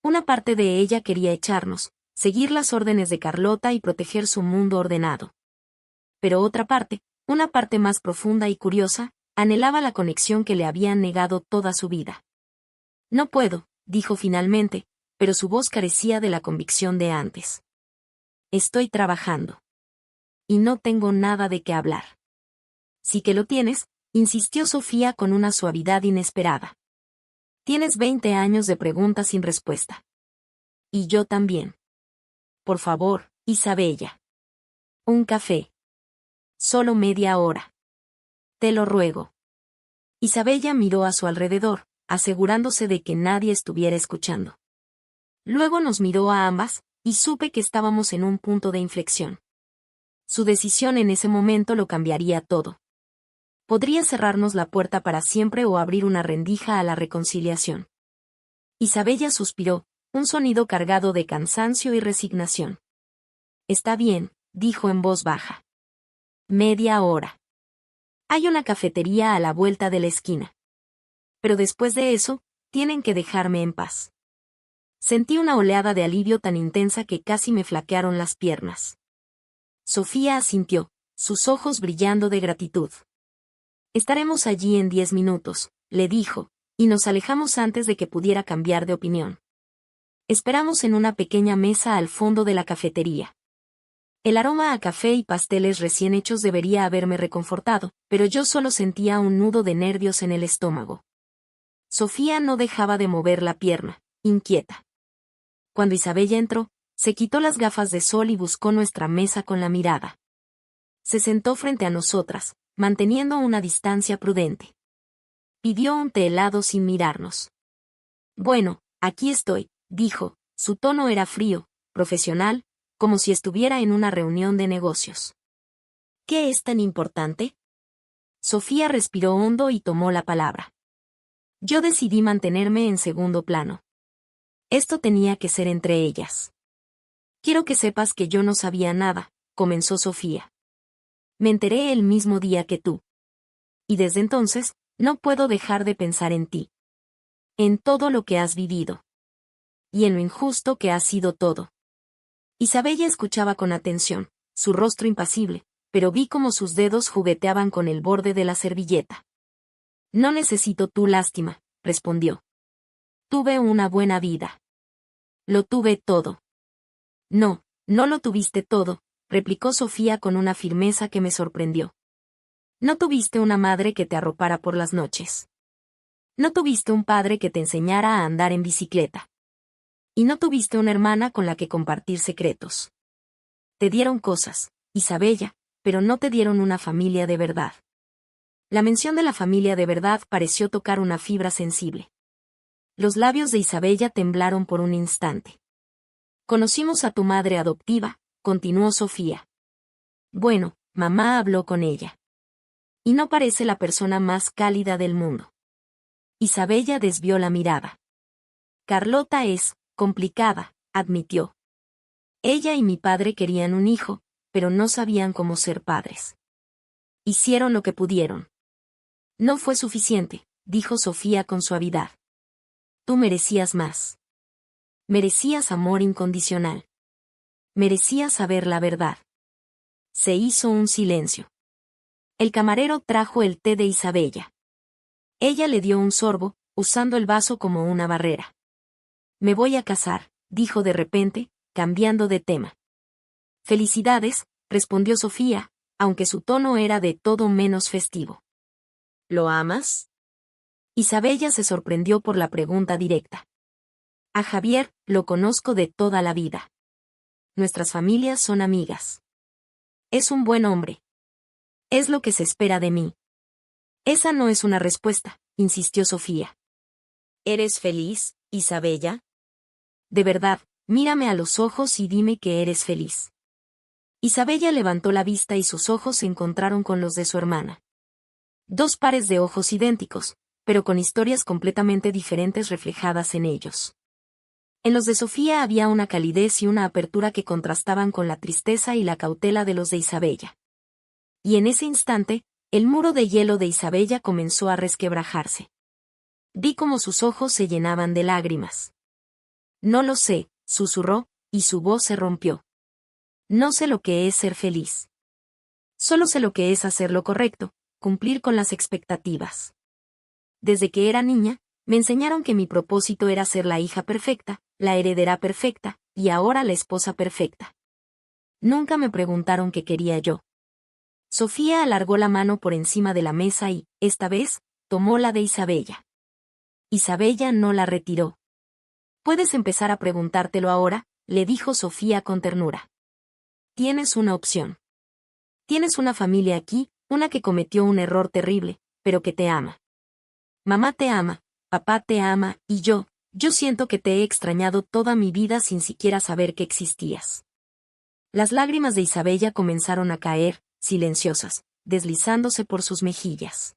S1: Una parte de ella quería echarnos, seguir las órdenes de Carlota y proteger su mundo ordenado. Pero otra parte, una parte más profunda y curiosa, anhelaba la conexión que le habían negado toda su vida. No puedo, dijo finalmente, pero su voz carecía de la convicción de antes. Estoy trabajando. Y no tengo nada de qué hablar. Sí que lo tienes, insistió Sofía con una suavidad inesperada. Tienes 20 años de preguntas sin respuesta. Y yo también. Por favor, Isabella. Un café. Solo media hora. Te lo ruego. Isabella miró a su alrededor, asegurándose de que nadie estuviera escuchando. Luego nos miró a ambas, y supe que estábamos en un punto de inflexión. Su decisión en ese momento lo cambiaría todo. Podría cerrarnos la puerta para siempre o abrir una rendija a la reconciliación. Isabella suspiró, un sonido cargado de cansancio y resignación. Está bien, dijo en voz baja. Media hora. Hay una cafetería a la vuelta de la esquina. Pero después de eso, tienen que dejarme en paz. Sentí una oleada de alivio tan intensa que casi me flaquearon las piernas. Sofía asintió, sus ojos brillando de gratitud. Estaremos allí en 10 minutos, le dijo, y nos alejamos antes de que pudiera cambiar de opinión. Esperamos en una pequeña mesa al fondo de la cafetería. El aroma a café y pasteles recién hechos debería haberme reconfortado, pero yo solo sentía un nudo de nervios en el estómago. Sofía no dejaba de mover la pierna, inquieta. Cuando Isabella entró, se quitó las gafas de sol y buscó nuestra mesa con la mirada. Se sentó frente a nosotras, manteniendo una distancia prudente. Pidió un té helado sin mirarnos. Bueno, aquí estoy, dijo, su tono era frío, profesional, como si estuviera en una reunión de negocios. ¿Qué es tan importante? Sofía respiró hondo y tomó la palabra. Yo decidí mantenerme en segundo plano. Esto tenía que ser entre ellas. Quiero que sepas que yo no sabía nada, comenzó Sofía. Me enteré el mismo día que tú. Y desde entonces, no puedo dejar de pensar en ti. En todo lo que has vivido. Y en lo injusto que ha sido todo. Isabella escuchaba con atención, su rostro impasible, pero vi cómo sus dedos jugueteaban con el borde de la servilleta. No necesito tu lástima, respondió. Tuve una buena vida. Lo tuve todo. No, no lo tuviste todo, replicó Sofía con una firmeza que me sorprendió. No tuviste una madre que te arropara por las noches. No tuviste un padre que te enseñara a andar en bicicleta. Y no tuviste una hermana con la que compartir secretos. Te dieron cosas, Isabella, pero no te dieron una familia de verdad. La mención de la familia de verdad pareció tocar una fibra sensible. Los labios de Isabella temblaron por un instante. Conocimos a tu madre adoptiva, continuó Sofía. Bueno, mamá habló con ella. Y no parece la persona más cálida del mundo. Isabella desvió la mirada. Carlota es complicada, admitió. Ella y mi padre querían un hijo, pero no sabían cómo ser padres. Hicieron lo que pudieron. No fue suficiente, dijo Sofía con suavidad. Tú merecías más. Merecías amor incondicional. Merecías saber la verdad. Se hizo un silencio. El camarero trajo el té de Isabella. Ella le dio un sorbo, usando el vaso como una barrera. Me voy a casar, dijo de repente, cambiando de tema. Felicidades, respondió Sofía, aunque su tono era de todo menos festivo. ¿Lo amas? Isabella se sorprendió por la pregunta directa. A Javier, lo conozco de toda la vida. Nuestras familias son amigas. Es un buen hombre. Es lo que se espera de mí. Esa no es una respuesta, insistió Sofía. ¿Eres feliz, Isabella? De verdad, mírame a los ojos y dime que eres feliz. Isabella levantó la vista y sus ojos se encontraron con los de su hermana. Dos pares de ojos idénticos, pero con historias completamente diferentes reflejadas en ellos. En los de Sofía había una calidez y una apertura que contrastaban con la tristeza y la cautela de los de Isabella. Y en ese instante, el muro de hielo de Isabella comenzó a resquebrajarse. Vi cómo sus ojos se llenaban de lágrimas. No lo sé, susurró, y su voz se rompió. No sé lo que es ser feliz. Solo sé lo que es hacer lo correcto, cumplir con las expectativas. Desde que era niña, me enseñaron que mi propósito era ser la hija perfecta, la heredera perfecta, y ahora la esposa perfecta. Nunca me preguntaron qué quería yo. Sofía alargó la mano por encima de la mesa y, esta vez, tomó la de Isabella. Isabella no la retiró. Puedes empezar a preguntártelo ahora, le dijo Sofía con ternura. Tienes una opción. Tienes una familia aquí, una que cometió un error terrible, pero que te ama. Mamá te ama, papá te ama, y yo siento que te he extrañado toda mi vida sin siquiera saber que existías. Las lágrimas de Isabella comenzaron a caer, silenciosas, deslizándose por sus mejillas.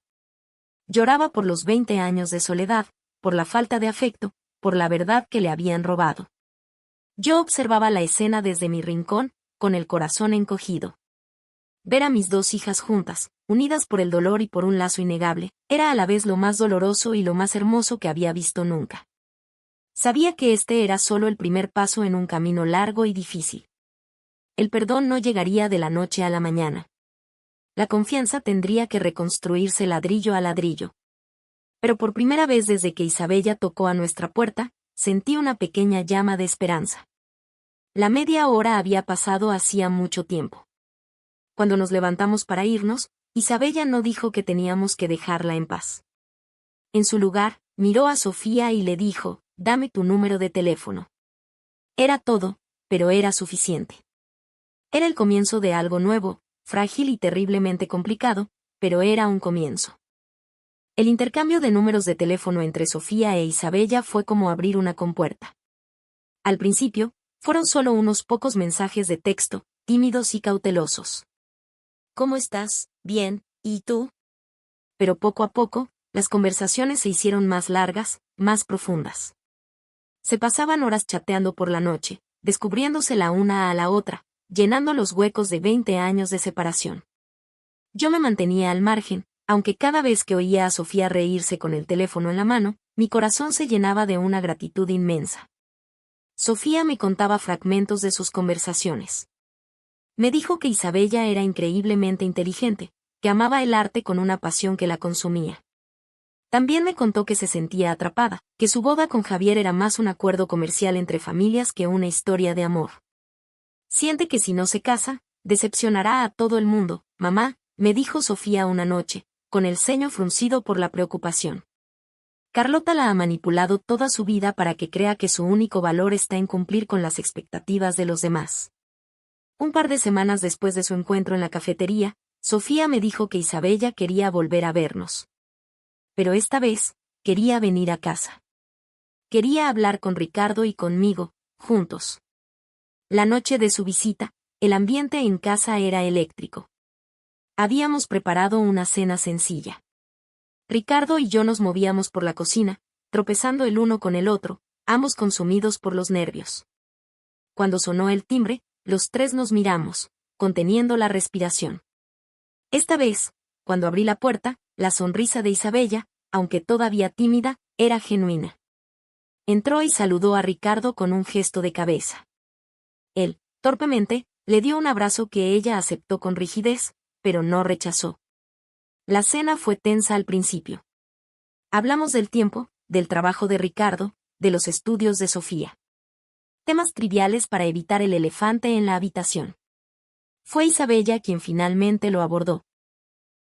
S1: Lloraba por los 20 años de soledad, por la falta de afecto, por la verdad que le habían robado. Yo observaba la escena desde mi rincón, con el corazón encogido. Ver a mis dos hijas juntas, unidas por el dolor y por un lazo innegable, era a la vez lo más doloroso y lo más hermoso que había visto nunca. Sabía que este era solo el primer paso en un camino largo y difícil. El perdón no llegaría de la noche a la mañana. La confianza tendría que reconstruirse ladrillo a ladrillo. Pero por primera vez desde que Isabella tocó a nuestra puerta, sentí una pequeña llama de esperanza. La media hora había pasado hacía mucho tiempo. Cuando nos levantamos para irnos, Isabella no dijo que teníamos que dejarla en paz. En su lugar, miró a Sofía y le dijo, «Dame tu número de teléfono». Era todo, pero era suficiente. Era el comienzo de algo nuevo, frágil y terriblemente complicado, pero era un comienzo. El intercambio de números de teléfono entre Sofía e Isabella fue como abrir una compuerta. Al principio, fueron solo unos pocos mensajes de texto, tímidos y cautelosos. «¿Cómo estás? Bien, ¿y tú?» Pero poco a poco, las conversaciones se hicieron más largas, más profundas. Se pasaban horas chateando por la noche, descubriéndose la una a la otra, llenando los huecos de 20 años de separación. Yo me mantenía al margen, aunque cada vez que oía a Sofía reírse con el teléfono en la mano, mi corazón se llenaba de una gratitud inmensa. Sofía me contaba fragmentos de sus conversaciones. Me dijo que Isabella era increíblemente inteligente, que amaba el arte con una pasión que la consumía. También me contó que se sentía atrapada, que su boda con Javier era más un acuerdo comercial entre familias que una historia de amor. Siente que si no se casa, decepcionará a todo el mundo, mamá, me dijo Sofía una noche, con el ceño fruncido por la preocupación. Carlota la ha manipulado toda su vida para que crea que su único valor está en cumplir con las expectativas de los demás. Un par de semanas después de su encuentro en la cafetería, Sofía me dijo que Isabella quería volver a vernos. Pero esta vez, quería venir a casa. Quería hablar con Ricardo y conmigo, juntos. La noche de su visita, el ambiente en casa era eléctrico. Habíamos preparado una cena sencilla. Ricardo y yo nos movíamos por la cocina, tropezando el uno con el otro, ambos consumidos por los nervios. Cuando sonó el timbre, los tres nos miramos, conteniendo la respiración. Esta vez, cuando abrí la puerta, la sonrisa de Isabella, aunque todavía tímida, era genuina. Entró y saludó a Ricardo con un gesto de cabeza. Él, torpemente, le dio un abrazo que ella aceptó con rigidez, pero no rechazó. La cena fue tensa al principio. Hablamos del tiempo, del trabajo de Ricardo, de los estudios de Sofía. Temas triviales para evitar el elefante en la habitación. Fue Isabella quien finalmente lo abordó.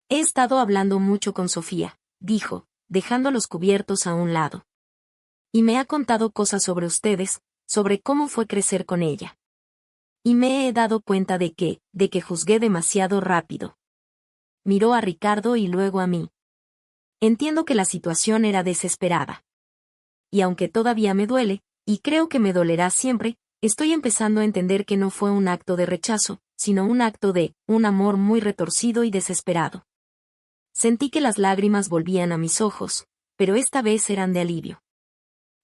S1: He estado hablando mucho con Sofía, dijo, dejando los cubiertos a un lado. Y me ha contado cosas sobre ustedes, sobre cómo fue crecer con ella. Y me he dado cuenta de que juzgué demasiado rápido. Miró a Ricardo y luego a mí. Entiendo que la situación era desesperada. Y aunque todavía me duele, y creo que me dolerá siempre, estoy empezando a entender que no fue un acto de rechazo, sino un acto de un amor muy retorcido y desesperado. Sentí que las lágrimas volvían a mis ojos, pero esta vez eran de alivio.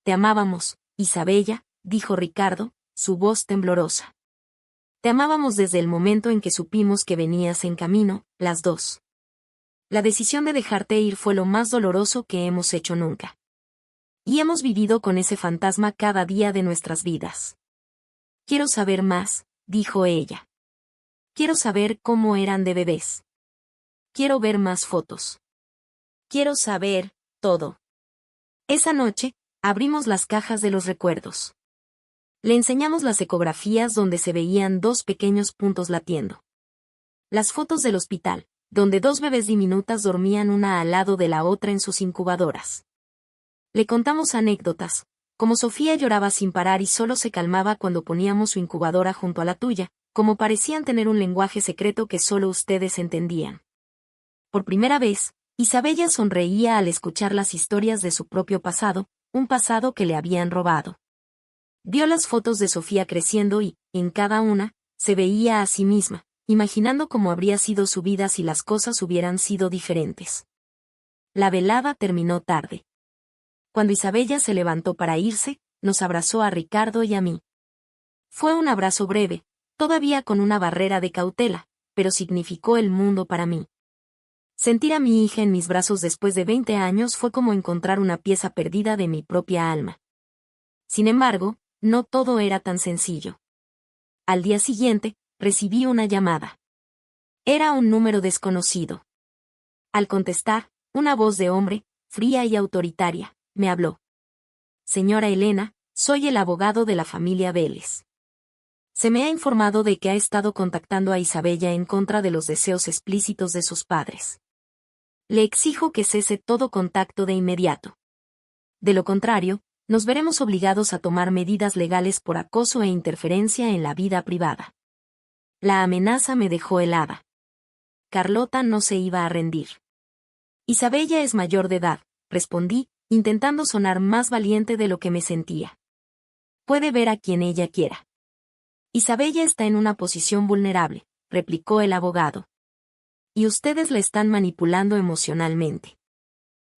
S1: Te amábamos, Isabella, dijo Ricardo, su voz temblorosa. Te amábamos desde el momento en que supimos que venías en camino, las dos. La decisión de dejarte ir fue lo más doloroso que hemos hecho nunca. Y hemos vivido con ese fantasma cada día de nuestras vidas. Quiero saber más, dijo ella. Quiero saber cómo eran de bebés. Quiero ver más fotos. Quiero saber todo. Esa noche, abrimos las cajas de los recuerdos. Le enseñamos las ecografías donde se veían dos pequeños puntos latiendo. Las fotos del hospital, donde dos bebés diminutas dormían una al lado de la otra en sus incubadoras. Le contamos anécdotas, como Sofía lloraba sin parar y solo se calmaba cuando poníamos su incubadora junto a la tuya, como parecían tener un lenguaje secreto que solo ustedes entendían. Por primera vez, Isabella sonreía al escuchar las historias de su propio pasado, un pasado que le habían robado. Vio las fotos de Sofía creciendo y, en cada una, se veía a sí misma, imaginando cómo habría sido su vida si las cosas hubieran sido diferentes. La velada terminó tarde. Cuando Isabella se levantó para irse, nos abrazó a Ricardo y a mí. Fue un abrazo breve, todavía con una barrera de cautela, pero significó el mundo para mí. Sentir a mi hija en mis brazos después de 20 años fue como encontrar una pieza perdida de mi propia alma. Sin embargo, no todo era tan sencillo. Al día siguiente, recibí una llamada. Era un número desconocido. Al contestar, una voz de hombre, fría y autoritaria, me habló. Señora Elena, soy el abogado de la familia Vélez. Se me ha informado de que ha estado contactando a Isabella en contra de los deseos explícitos de sus padres. Le exijo que cese todo contacto de inmediato. De lo contrario, nos veremos obligados a tomar medidas legales por acoso e interferencia en la vida privada. La amenaza me dejó helada. Carlota no se iba a rendir. Isabella es mayor de edad, respondí, intentando sonar más valiente de lo que me sentía. Puede ver a quien ella quiera. Isabella está en una posición vulnerable, replicó el abogado. Y ustedes la están manipulando emocionalmente.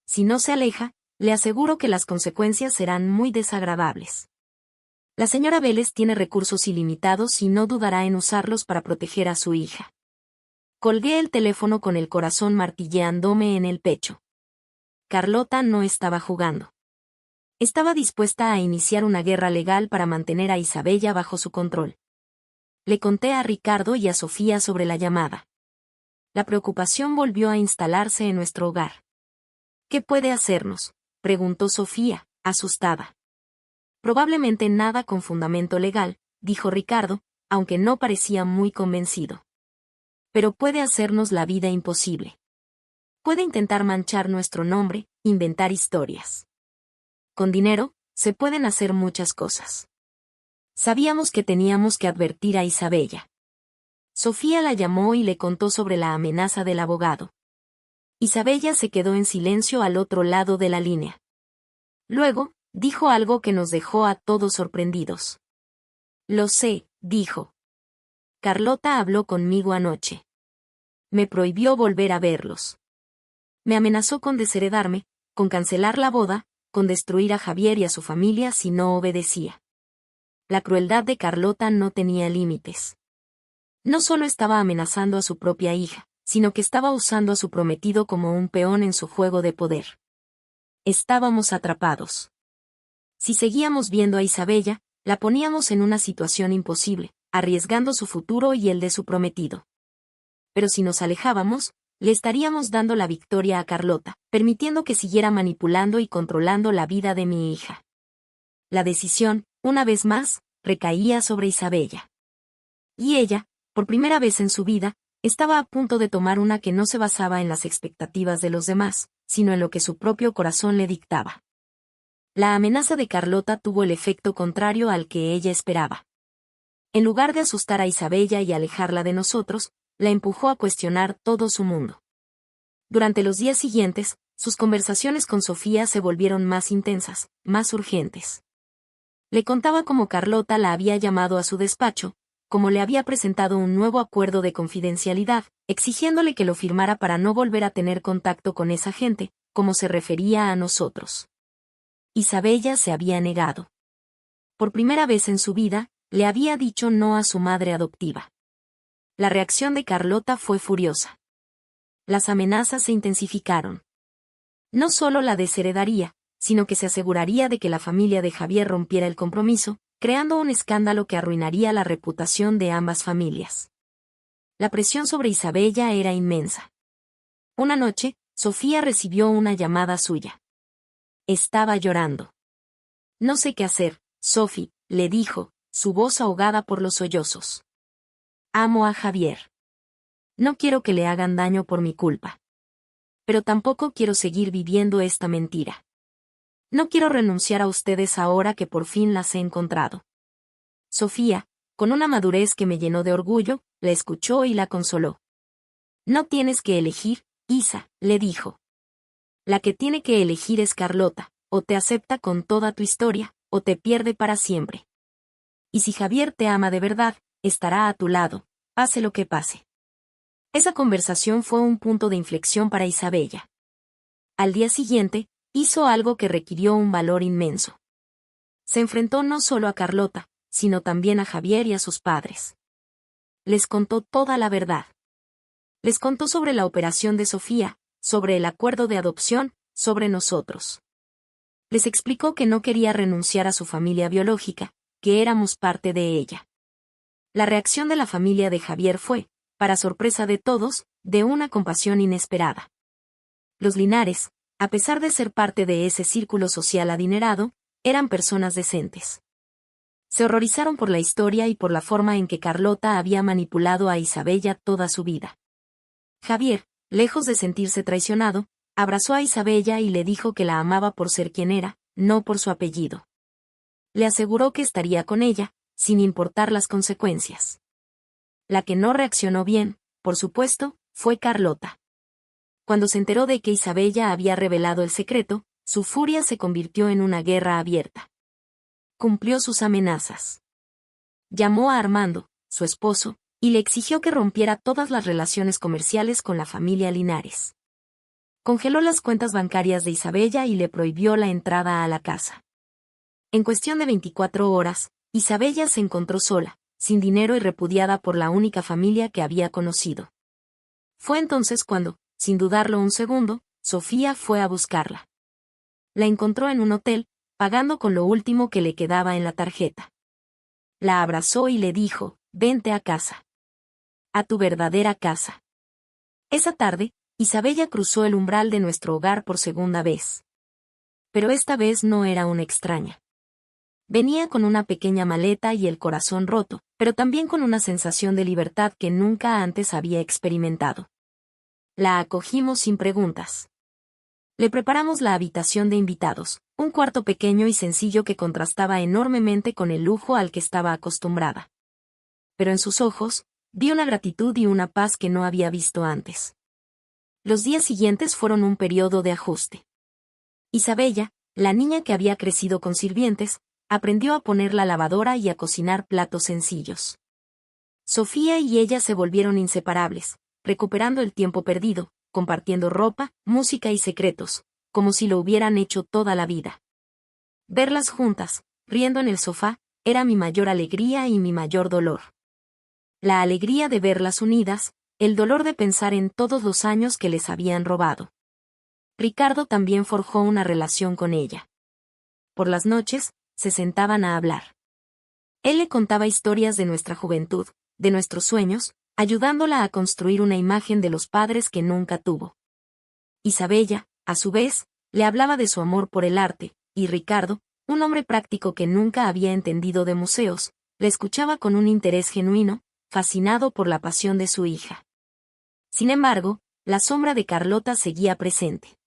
S1: Si no se aleja, le aseguro que las consecuencias serán muy desagradables. La señora Vélez tiene recursos ilimitados y no dudará en usarlos para proteger a su hija. Colgué el teléfono con el corazón martilleándome en el pecho. Carlota no estaba jugando. Estaba dispuesta a iniciar una guerra legal para mantener a Isabella bajo su control. Le conté a Ricardo y a Sofía sobre la llamada. La preocupación volvió a instalarse en nuestro hogar. ¿Qué puede hacernos?, preguntó Sofía, asustada. Probablemente nada con fundamento legal, dijo Ricardo, aunque no parecía muy convencido. Pero puede hacernos la vida imposible. Puede intentar manchar nuestro nombre, inventar historias. Con dinero, se pueden hacer muchas cosas. Sabíamos que teníamos que advertir a Isabella. Sofía la llamó y le contó sobre la amenaza del abogado. Isabella se quedó en silencio al otro lado de la línea. Luego, dijo algo que nos dejó a todos sorprendidos. Lo sé, dijo. Carlota habló conmigo anoche. Me prohibió volver a verlos. Me amenazó con desheredarme, con cancelar la boda, con destruir a Javier y a su familia si no obedecía. La crueldad de Carlota no tenía límites. No solo estaba amenazando a su propia hija, sino que estaba usando a su prometido como un peón en su juego de poder. Estábamos atrapados. Si seguíamos viendo a Isabella, la poníamos en una situación imposible, arriesgando su futuro y el de su prometido. Pero si nos alejábamos, le estaríamos dando la victoria a Carlota, permitiendo que siguiera manipulando y controlando la vida de mi hija. La decisión, una vez más, recaía sobre Isabella. Y ella, por primera vez en su vida, estaba a punto de tomar una que no se basaba en las expectativas de los demás, sino en lo que su propio corazón le dictaba. La amenaza de Carlota tuvo el efecto contrario al que ella esperaba. En lugar de asustar a Isabella y alejarla de nosotros, la empujó a cuestionar todo su mundo. Durante los días siguientes, sus conversaciones con Sofía se volvieron más intensas, más urgentes. Le contaba cómo Carlota la había llamado a su despacho, cómo le había presentado un nuevo acuerdo de confidencialidad, exigiéndole que lo firmara para no volver a tener contacto con esa gente, como se refería a nosotros. Isabella se había negado. Por primera vez en su vida, le había dicho no a su madre adoptiva. La reacción de Carlota fue furiosa. Las amenazas se intensificaron. No solo la desheredaría, sino que se aseguraría de que la familia de Javier rompiera el compromiso, creando un escándalo que arruinaría la reputación de ambas familias. La presión sobre Isabella era inmensa. Una noche, Sofía recibió una llamada suya. Estaba llorando. No sé qué hacer, Sophie, le dijo, su voz ahogada por los sollozos. Amo a Javier. No quiero que le hagan daño por mi culpa. Pero tampoco quiero seguir viviendo esta mentira. No quiero renunciar a ustedes ahora que por fin las he encontrado. Sofía, con una madurez que me llenó de orgullo, la escuchó y la consoló. No tienes que elegir, Isa, le dijo. La que tiene que elegir es Carlota, o te acepta con toda tu historia, o te pierde para siempre. Y si Javier te ama de verdad, estará a tu lado, pase lo que pase. Esa conversación fue un punto de inflexión para Isabella. Al día siguiente, hizo algo que requirió un valor inmenso. Se enfrentó no solo a Carlota, sino también a Javier y a sus padres. Les contó toda la verdad. Les contó sobre la operación de Sofía, sobre el acuerdo de adopción, sobre nosotros. Les explicó que no quería renunciar a su familia biológica, que éramos parte de ella. La reacción de la familia de Javier fue, para sorpresa de todos, de una compasión inesperada. Los Linares, a pesar de ser parte de ese círculo social adinerado, eran personas decentes. Se horrorizaron por la historia y por la forma en que Carlota había manipulado a Isabella toda su vida. Javier, lejos de sentirse traicionado, abrazó a Isabella y le dijo que la amaba por ser quien era, no por su apellido. Le aseguró que estaría con ella, sin importar las consecuencias. La que no reaccionó bien, por supuesto, fue Carlota. Cuando se enteró de que Isabella había revelado el secreto, su furia se convirtió en una guerra abierta. Cumplió sus amenazas. Llamó a Armando, su esposo, y le exigió que rompiera todas las relaciones comerciales con la familia Linares. Congeló las cuentas bancarias de Isabella y le prohibió la entrada a la casa. En cuestión de 24 horas, Isabella se encontró sola, sin dinero y repudiada por la única familia que había conocido. Fue entonces cuando, sin dudarlo un segundo, Sofía fue a buscarla. La encontró en un hotel, pagando con lo último que le quedaba en la tarjeta. La abrazó y le dijo, vente a casa. A tu verdadera casa. Esa tarde, Isabella cruzó el umbral de nuestro hogar por segunda vez. Pero esta vez no era una extraña. Venía con una pequeña maleta y el corazón roto, pero también con una sensación de libertad que nunca antes había experimentado. La acogimos sin preguntas. Le preparamos la habitación de invitados, un cuarto pequeño y sencillo que contrastaba enormemente con el lujo al que estaba acostumbrada. Pero en sus ojos, vi una gratitud y una paz que no había visto antes. Los días siguientes fueron un periodo de ajuste. Isabella, la niña que había crecido con sirvientes, aprendió a poner la lavadora y a cocinar platos sencillos. Sofía y ella se volvieron inseparables, recuperando el tiempo perdido, compartiendo ropa, música y secretos, como si lo hubieran hecho toda la vida. Verlas juntas, riendo en el sofá, era mi mayor alegría y mi mayor dolor. La alegría de verlas unidas, el dolor de pensar en todos los años que les habían robado. Ricardo también forjó una relación con ella. Por las noches, se sentaban a hablar. Él le contaba historias de nuestra juventud, de nuestros sueños, ayudándola a construir una imagen de los padres que nunca tuvo. Isabella, a su vez, le hablaba de su amor por el arte, y Ricardo, un hombre práctico que nunca había entendido de museos, le escuchaba con un interés genuino, fascinado por la pasión de su hija. Sin embargo, la sombra de Carlota seguía presente.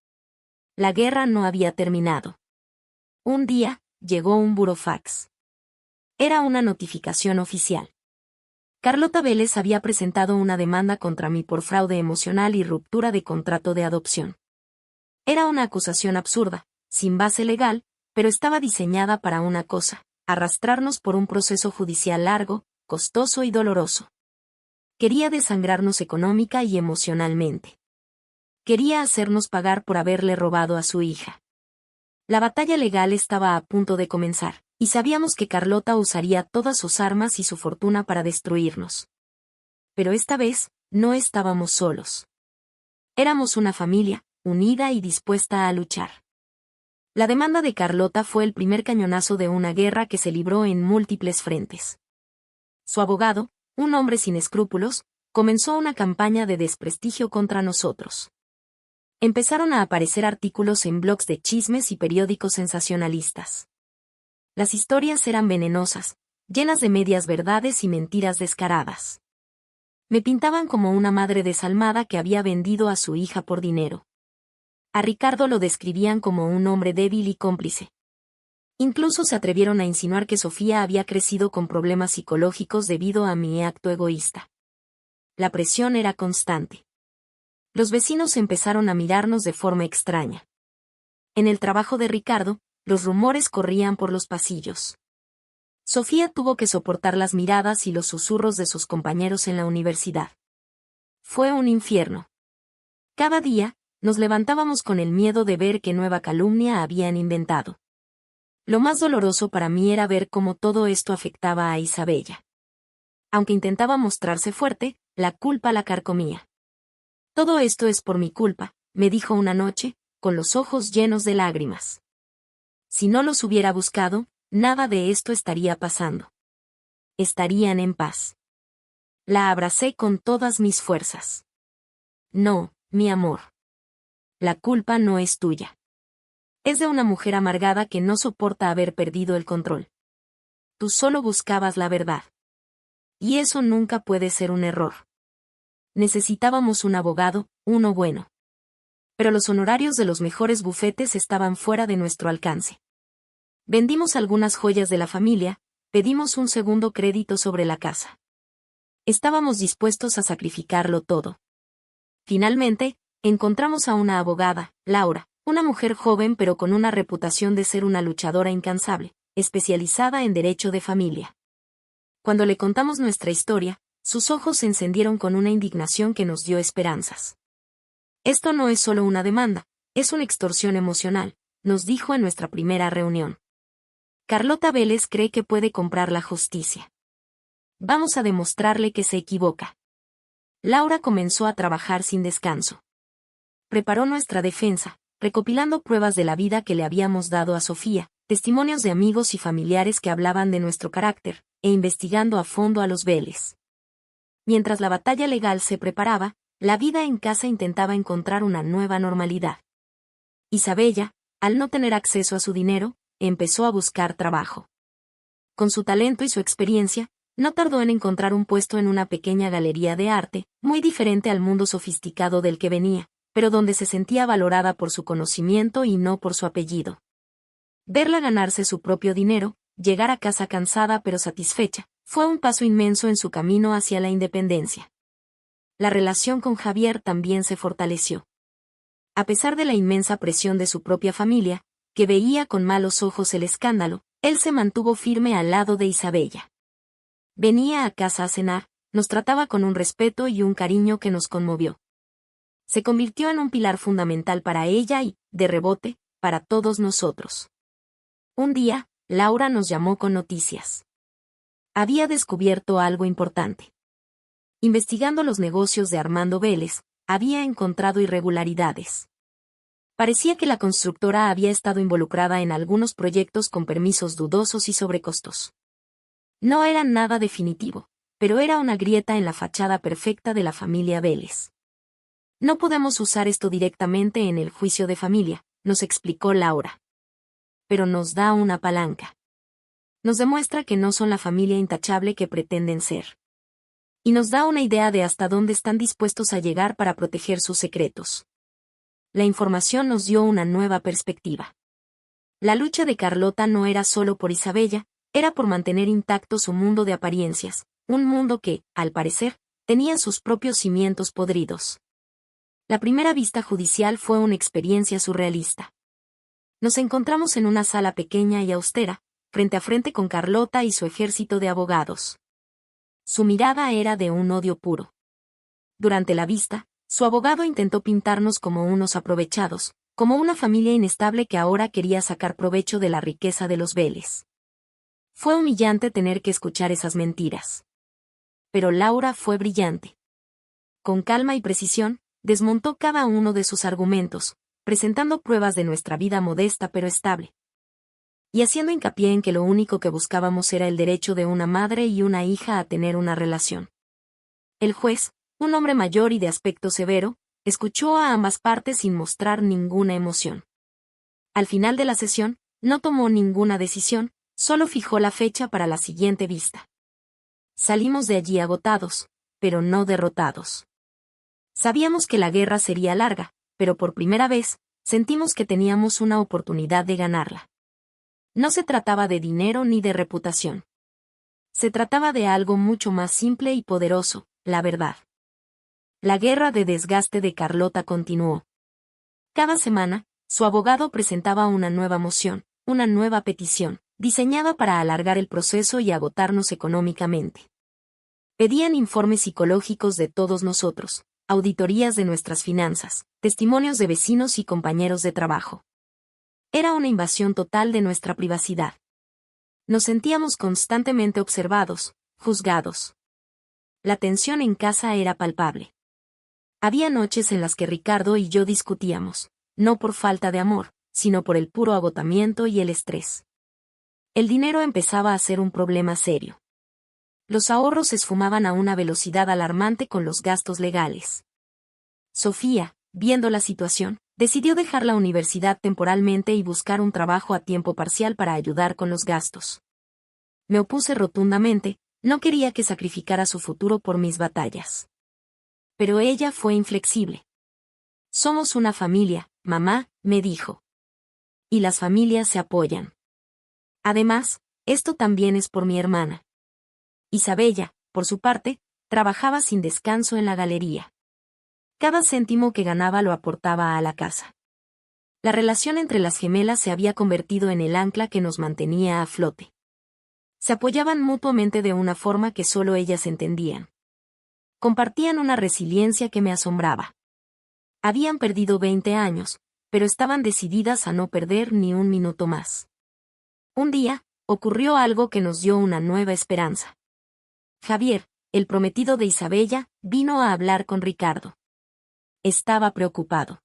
S1: La guerra no había terminado. Un día, llegó un burofax. Era una notificación oficial. Carlota Vélez había presentado una demanda contra mí por fraude emocional y ruptura de contrato de adopción. Era una acusación absurda, sin base legal, pero estaba diseñada para una cosa: arrastrarnos por un proceso judicial largo, costoso y doloroso. Quería desangrarnos económica y emocionalmente. Quería hacernos pagar por haberle robado a su hija. La batalla legal estaba a punto de comenzar, y sabíamos que Carlota usaría todas sus armas y su fortuna para destruirnos. Pero esta vez, no estábamos solos. Éramos una familia, unida y dispuesta a luchar. La demanda de Carlota fue el primer cañonazo de una guerra que se libró en múltiples frentes. Su abogado, un hombre sin escrúpulos, comenzó una campaña de desprestigio contra nosotros. Empezaron a aparecer artículos en blogs de chismes y periódicos sensacionalistas. Las historias eran venenosas, llenas de medias verdades y mentiras descaradas. Me pintaban como una madre desalmada que había vendido a su hija por dinero. A Ricardo lo describían como un hombre débil y cómplice. Incluso se atrevieron a insinuar que Sofía había crecido con problemas psicológicos debido a mi acto egoísta. La presión era constante. Los vecinos empezaron a mirarnos de forma extraña. En el trabajo de Ricardo, los rumores corrían por los pasillos. Sofía tuvo que soportar las miradas y los susurros de sus compañeros en la universidad. Fue un infierno. Cada día, nos levantábamos con el miedo de ver qué nueva calumnia habían inventado. Lo más doloroso para mí era ver cómo todo esto afectaba a Isabella. Aunque intentaba mostrarse fuerte, la culpa la carcomía. Todo esto es por mi culpa, me dijo una noche, con los ojos llenos de lágrimas. Si no los hubiera buscado, nada de esto estaría pasando. Estarían en paz. La abracé con todas mis fuerzas. No, mi amor. La culpa no es tuya. Es de una mujer amargada que no soporta haber perdido el control. Tú solo buscabas la verdad. Y eso nunca puede ser un error. Necesitábamos un abogado, uno bueno. Pero los honorarios de los mejores bufetes estaban fuera de nuestro alcance. Vendimos algunas joyas de la familia, pedimos un segundo crédito sobre la casa. Estábamos dispuestos a sacrificarlo todo. Finalmente, encontramos a una abogada, Laura, una mujer joven pero con una reputación de ser una luchadora incansable, especializada en derecho de familia. Cuando le contamos nuestra historia, sus ojos se encendieron con una indignación que nos dio esperanzas. Esto no es solo una demanda, es una extorsión emocional, nos dijo en nuestra primera reunión. Carlota Vélez cree que puede comprar la justicia. Vamos a demostrarle que se equivoca. Laura comenzó a trabajar sin descanso. Preparó nuestra defensa, recopilando pruebas de la vida que le habíamos dado a Sofía, testimonios de amigos y familiares que hablaban de nuestro carácter, e investigando a fondo a los Vélez. Mientras la batalla legal se preparaba, la vida en casa intentaba encontrar una nueva normalidad. Isabella, al no tener acceso a su dinero, empezó a buscar trabajo. Con su talento y su experiencia, no tardó en encontrar un puesto en una pequeña galería de arte, muy diferente al mundo sofisticado del que venía, pero donde se sentía valorada por su conocimiento y no por su apellido. Verla ganarse su propio dinero, llegar a casa cansada pero satisfecha, fue un paso inmenso en su camino hacia la independencia. La relación con Javier también se fortaleció. A pesar de la inmensa presión de su propia familia, que veía con malos ojos el escándalo, él se mantuvo firme al lado de Isabella. Venía a casa a cenar, nos trataba con un respeto y un cariño que nos conmovió. Se convirtió en un pilar fundamental para ella y, de rebote, para todos nosotros. Un día, Laura nos llamó con noticias. Había descubierto algo importante. Investigando los negocios de Armando Vélez, había encontrado irregularidades. Parecía que la constructora había estado involucrada en algunos proyectos con permisos dudosos y sobrecostos. No era nada definitivo, pero era una grieta en la fachada perfecta de la familia Vélez. No podemos usar esto directamente en el juicio de familia, nos explicó Laura. Pero nos da una palanca. Nos demuestra que no son la familia intachable que pretenden ser. Y nos da una idea de hasta dónde están dispuestos a llegar para proteger sus secretos. La información nos dio una nueva perspectiva. La lucha de Carlota no era solo por Isabella, era por mantener intacto su mundo de apariencias, un mundo que, al parecer, tenía sus propios cimientos podridos. La primera vista judicial fue una experiencia surrealista. Nos encontramos en una sala pequeña y austera, frente a frente con Carlota y su ejército de abogados. Su mirada era de un odio puro. Durante la vista, su abogado intentó pintarnos como unos aprovechados, como una familia inestable que ahora quería sacar provecho de la riqueza de los Vélez. Fue humillante tener que escuchar esas mentiras. Pero Laura fue brillante. Con calma y precisión, desmontó cada uno de sus argumentos, presentando pruebas de nuestra vida modesta pero estable. Y haciendo hincapié en que lo único que buscábamos era el derecho de una madre y una hija a tener una relación. El juez, un hombre mayor y de aspecto severo, escuchó a ambas partes sin mostrar ninguna emoción. Al final de la sesión, no tomó ninguna decisión, solo fijó la fecha para la siguiente vista. Salimos de allí agotados, pero no derrotados. Sabíamos que la guerra sería larga, pero por primera vez, sentimos que teníamos una oportunidad de ganarla. No se trataba de dinero ni de reputación. Se trataba de algo mucho más simple y poderoso, la verdad. La guerra de desgaste de Carlota continuó. Cada semana, su abogado presentaba una nueva moción, una nueva petición, diseñada para alargar el proceso y agotarnos económicamente. Pedían informes psicológicos de todos nosotros, auditorías de nuestras finanzas, testimonios de vecinos y compañeros de trabajo. Era una invasión total de nuestra privacidad. Nos sentíamos constantemente observados, juzgados. La tensión en casa era palpable. Había noches en las que Ricardo y yo discutíamos, no por falta de amor, sino por el puro agotamiento y el estrés. El dinero empezaba a ser un problema serio. Los ahorros se esfumaban a una velocidad alarmante con los gastos legales. Sofía, viendo la situación, decidió dejar la universidad temporalmente y buscar un trabajo a tiempo parcial para ayudar con los gastos. Me opuse rotundamente, no quería que sacrificara su futuro por mis batallas. Pero ella fue inflexible. Somos una familia, mamá, me dijo. Y las familias se apoyan. Además, esto también es por mi hermana. Isabella, por su parte, trabajaba sin descanso en la galería. Cada céntimo que ganaba lo aportaba a la casa. La relación entre las gemelas se había convertido en el ancla que nos mantenía a flote. Se apoyaban mutuamente de una forma que solo ellas entendían. Compartían una resiliencia que me asombraba. Habían perdido 20 años, pero estaban decididas a no perder ni un minuto más. Un día, ocurrió algo que nos dio una nueva esperanza. Javier, el prometido de Isabella, vino a hablar con Ricardo. Estaba preocupado.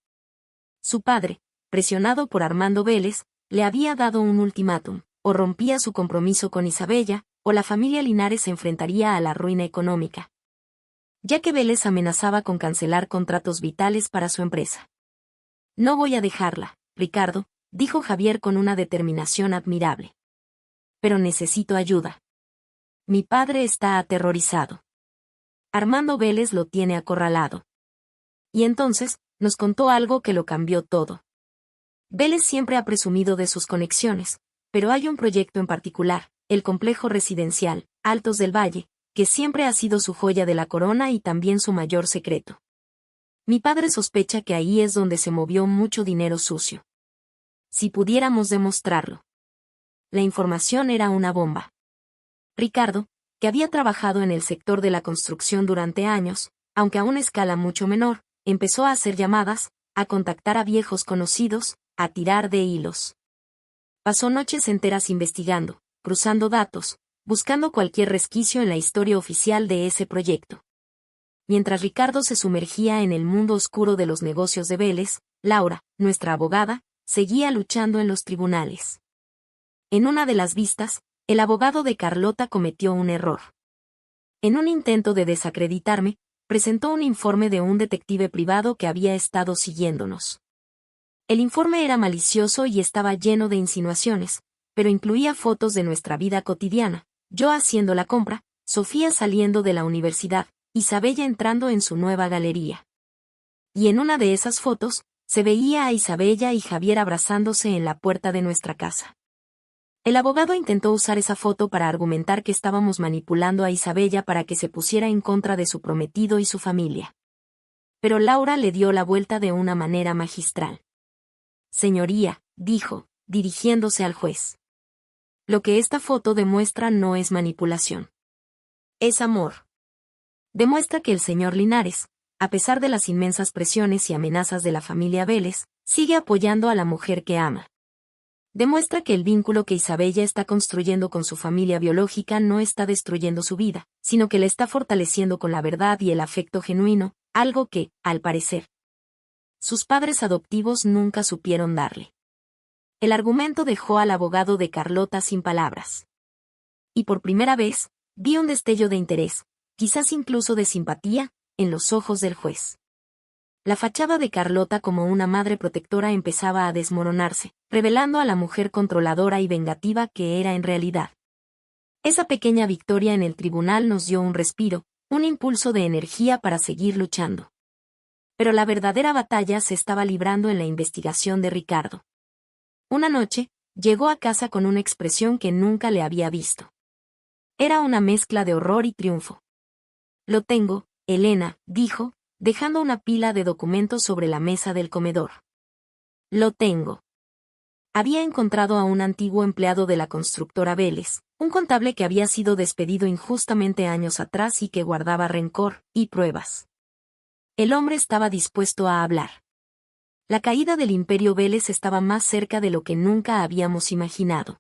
S1: Su padre, presionado por Armando Vélez, le había dado un ultimátum: o rompía su compromiso con Isabella, o la familia Linares se enfrentaría a la ruina económica, ya que Vélez amenazaba con cancelar contratos vitales para su empresa. No voy a dejarla, Ricardo, dijo Javier con una determinación admirable. Pero necesito ayuda. Mi padre está aterrorizado. Armando Vélez lo tiene acorralado. Y entonces, nos contó algo que lo cambió todo. Vélez siempre ha presumido de sus conexiones, pero hay un proyecto en particular, el complejo residencial, Altos del Valle, que siempre ha sido su joya de la corona y también su mayor secreto. Mi padre sospecha que ahí es donde se movió mucho dinero sucio. Si pudiéramos demostrarlo. La información era una bomba. Ricardo, que había trabajado en el sector de la construcción durante años, aunque a una escala mucho menor, empezó a hacer llamadas, a contactar a viejos conocidos, a tirar de hilos. Pasó noches enteras investigando, cruzando datos, buscando cualquier resquicio en la historia oficial de ese proyecto. Mientras Ricardo se sumergía en el mundo oscuro de los negocios de Vélez, Laura, nuestra abogada, seguía luchando en los tribunales. En una de las vistas, el abogado de Carlota cometió un error. En un intento de desacreditarme, presentó un informe de un detective privado que había estado siguiéndonos. El informe era malicioso y estaba lleno de insinuaciones, pero incluía fotos de nuestra vida cotidiana, yo haciendo la compra, Sofía saliendo de la universidad, Isabella entrando en su nueva galería. Y en una de esas fotos, se veía a Isabella y Javier abrazándose en la puerta de nuestra casa. El abogado intentó usar esa foto para argumentar que estábamos manipulando a Isabella para que se pusiera en contra de su prometido y su familia. Pero Laura le dio la vuelta de una manera magistral. Señoría, dijo, dirigiéndose al juez. Lo que esta foto demuestra no es manipulación. Es amor. Demuestra que el señor Linares, a pesar de las inmensas presiones y amenazas de la familia Vélez, sigue apoyando a la mujer que ama. Demuestra que el vínculo que Isabella está construyendo con su familia biológica no está destruyendo su vida, sino que la está fortaleciendo con la verdad y el afecto genuino, algo que, al parecer, sus padres adoptivos nunca supieron darle. El argumento dejó al abogado de Carlota sin palabras. Y por primera vez, vi un destello de interés, quizás incluso de simpatía, en los ojos del juez. La fachada de Carlota como una madre protectora empezaba a desmoronarse, revelando a la mujer controladora y vengativa que era en realidad. Esa pequeña victoria en el tribunal nos dio un respiro, un impulso de energía para seguir luchando. Pero la verdadera batalla se estaba librando en la investigación de Ricardo. Una noche, llegó a casa con una expresión que nunca le había visto. Era una mezcla de horror y triunfo. Lo tengo, Elena, dijo, dejando una pila de documentos sobre la mesa del comedor. Lo tengo. Había encontrado a un antiguo empleado de la constructora Vélez, un contable que había sido despedido injustamente años atrás y que guardaba rencor y pruebas. El hombre estaba dispuesto a hablar. La caída del Imperio Vélez estaba más cerca de lo que nunca habíamos imaginado.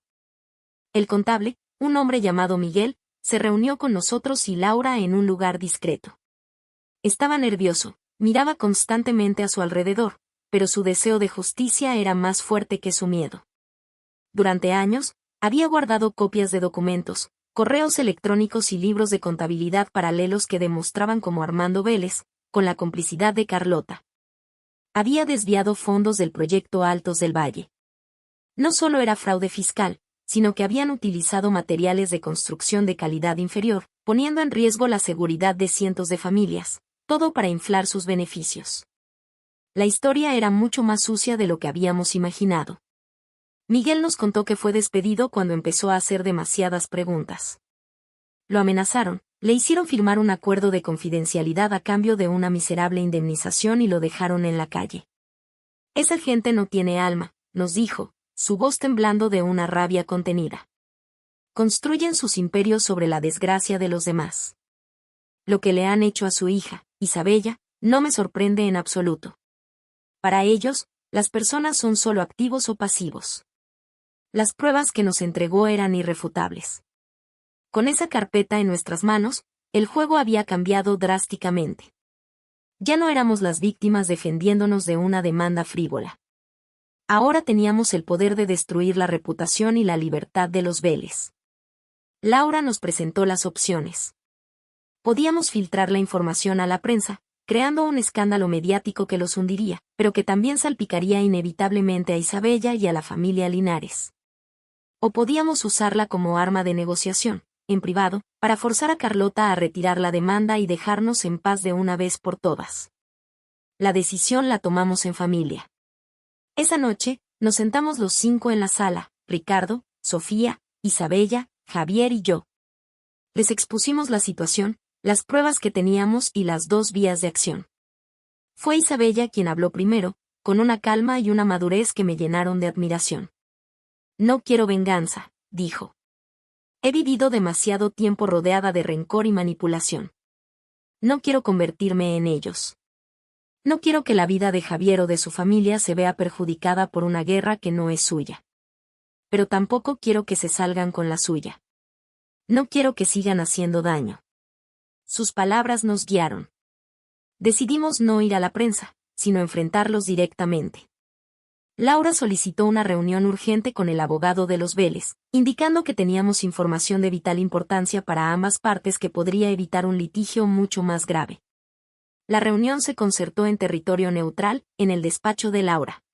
S1: El contable, un hombre llamado Miguel, se reunió con nosotros y Laura en un lugar discreto. Estaba nervioso, miraba constantemente a su alrededor, pero su deseo de justicia era más fuerte que su miedo. Durante años, había guardado copias de documentos, correos electrónicos y libros de contabilidad paralelos que demostraban cómo Armando Vélez, con la complicidad de Carlota, había desviado fondos del proyecto Altos del Valle. No solo era fraude fiscal, sino que habían utilizado materiales de construcción de calidad inferior, poniendo en riesgo la seguridad de cientos de familias, todo para inflar sus beneficios. La historia era mucho más sucia de lo que habíamos imaginado. Miguel nos contó que fue despedido cuando empezó a hacer demasiadas preguntas. Lo amenazaron, le hicieron firmar un acuerdo de confidencialidad a cambio de una miserable indemnización y lo dejaron en la calle. Esa gente no tiene alma, nos dijo, su voz temblando de una rabia contenida. Construyen sus imperios sobre la desgracia de los demás. Lo que le han hecho a su hija, Isabella, no me sorprende en absoluto. Para ellos, las personas son solo activos o pasivos. Las pruebas que nos entregó eran irrefutables. Con esa carpeta en nuestras manos, el juego había cambiado drásticamente. Ya no éramos las víctimas defendiéndonos de una demanda frívola. Ahora teníamos el poder de destruir la reputación y la libertad de los Vélez. Laura nos presentó las opciones. Podíamos filtrar la información a la prensa, creando un escándalo mediático que los hundiría, pero que también salpicaría inevitablemente a Isabella y a la familia Linares. O podíamos usarla como arma de negociación, en privado, para forzar a Carlota a retirar la demanda y dejarnos en paz de una vez por todas. La decisión la tomamos en familia. Esa noche, nos sentamos los 5 en la sala, Ricardo, Sofía, Isabella, Javier y yo. Les expusimos la situación, las pruebas que teníamos y las 2 vías de acción. Fue Isabella quien habló primero, con una calma y una madurez que me llenaron de admiración. No quiero venganza, dijo. He vivido demasiado tiempo rodeada de rencor y manipulación. No quiero convertirme en ellos. No quiero que la vida de Javier o de su familia se vea perjudicada por una guerra que no es suya. Pero tampoco quiero que se salgan con la suya. No quiero que sigan haciendo daño. Sus palabras nos guiaron. Decidimos no ir a la prensa, sino enfrentarlos directamente. Laura solicitó una reunión urgente con el abogado de los Vélez, indicando que teníamos información de vital importancia para ambas partes que podría evitar un litigio mucho más grave. La reunión se concertó en territorio neutral, en el despacho de Laura.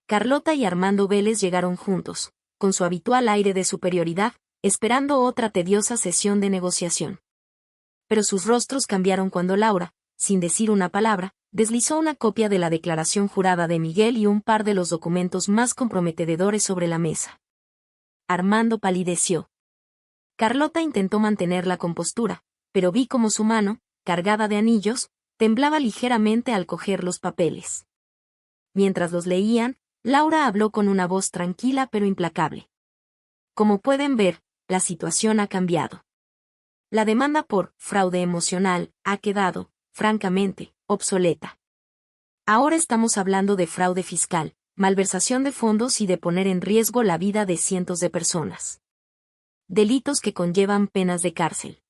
S1: Carlota y Armando Vélez llegaron juntos, con su habitual aire de superioridad, esperando otra tediosa sesión de negociación. Pero sus rostros cambiaron cuando Laura, sin decir una palabra, deslizó una copia de la declaración jurada de Miguel y un par de los documentos más comprometedores sobre la mesa. Armando palideció. Carlota intentó mantener la compostura, pero vi como su mano, cargada de anillos, temblaba ligeramente al coger los papeles. Mientras los leían, Laura habló con una voz tranquila pero implacable. Como pueden ver, la situación ha cambiado. La demanda por fraude emocional ha quedado, francamente, obsoleta. Ahora estamos hablando de fraude fiscal, malversación de fondos y de poner en riesgo la vida de cientos de personas. Delitos que conllevan penas de cárcel.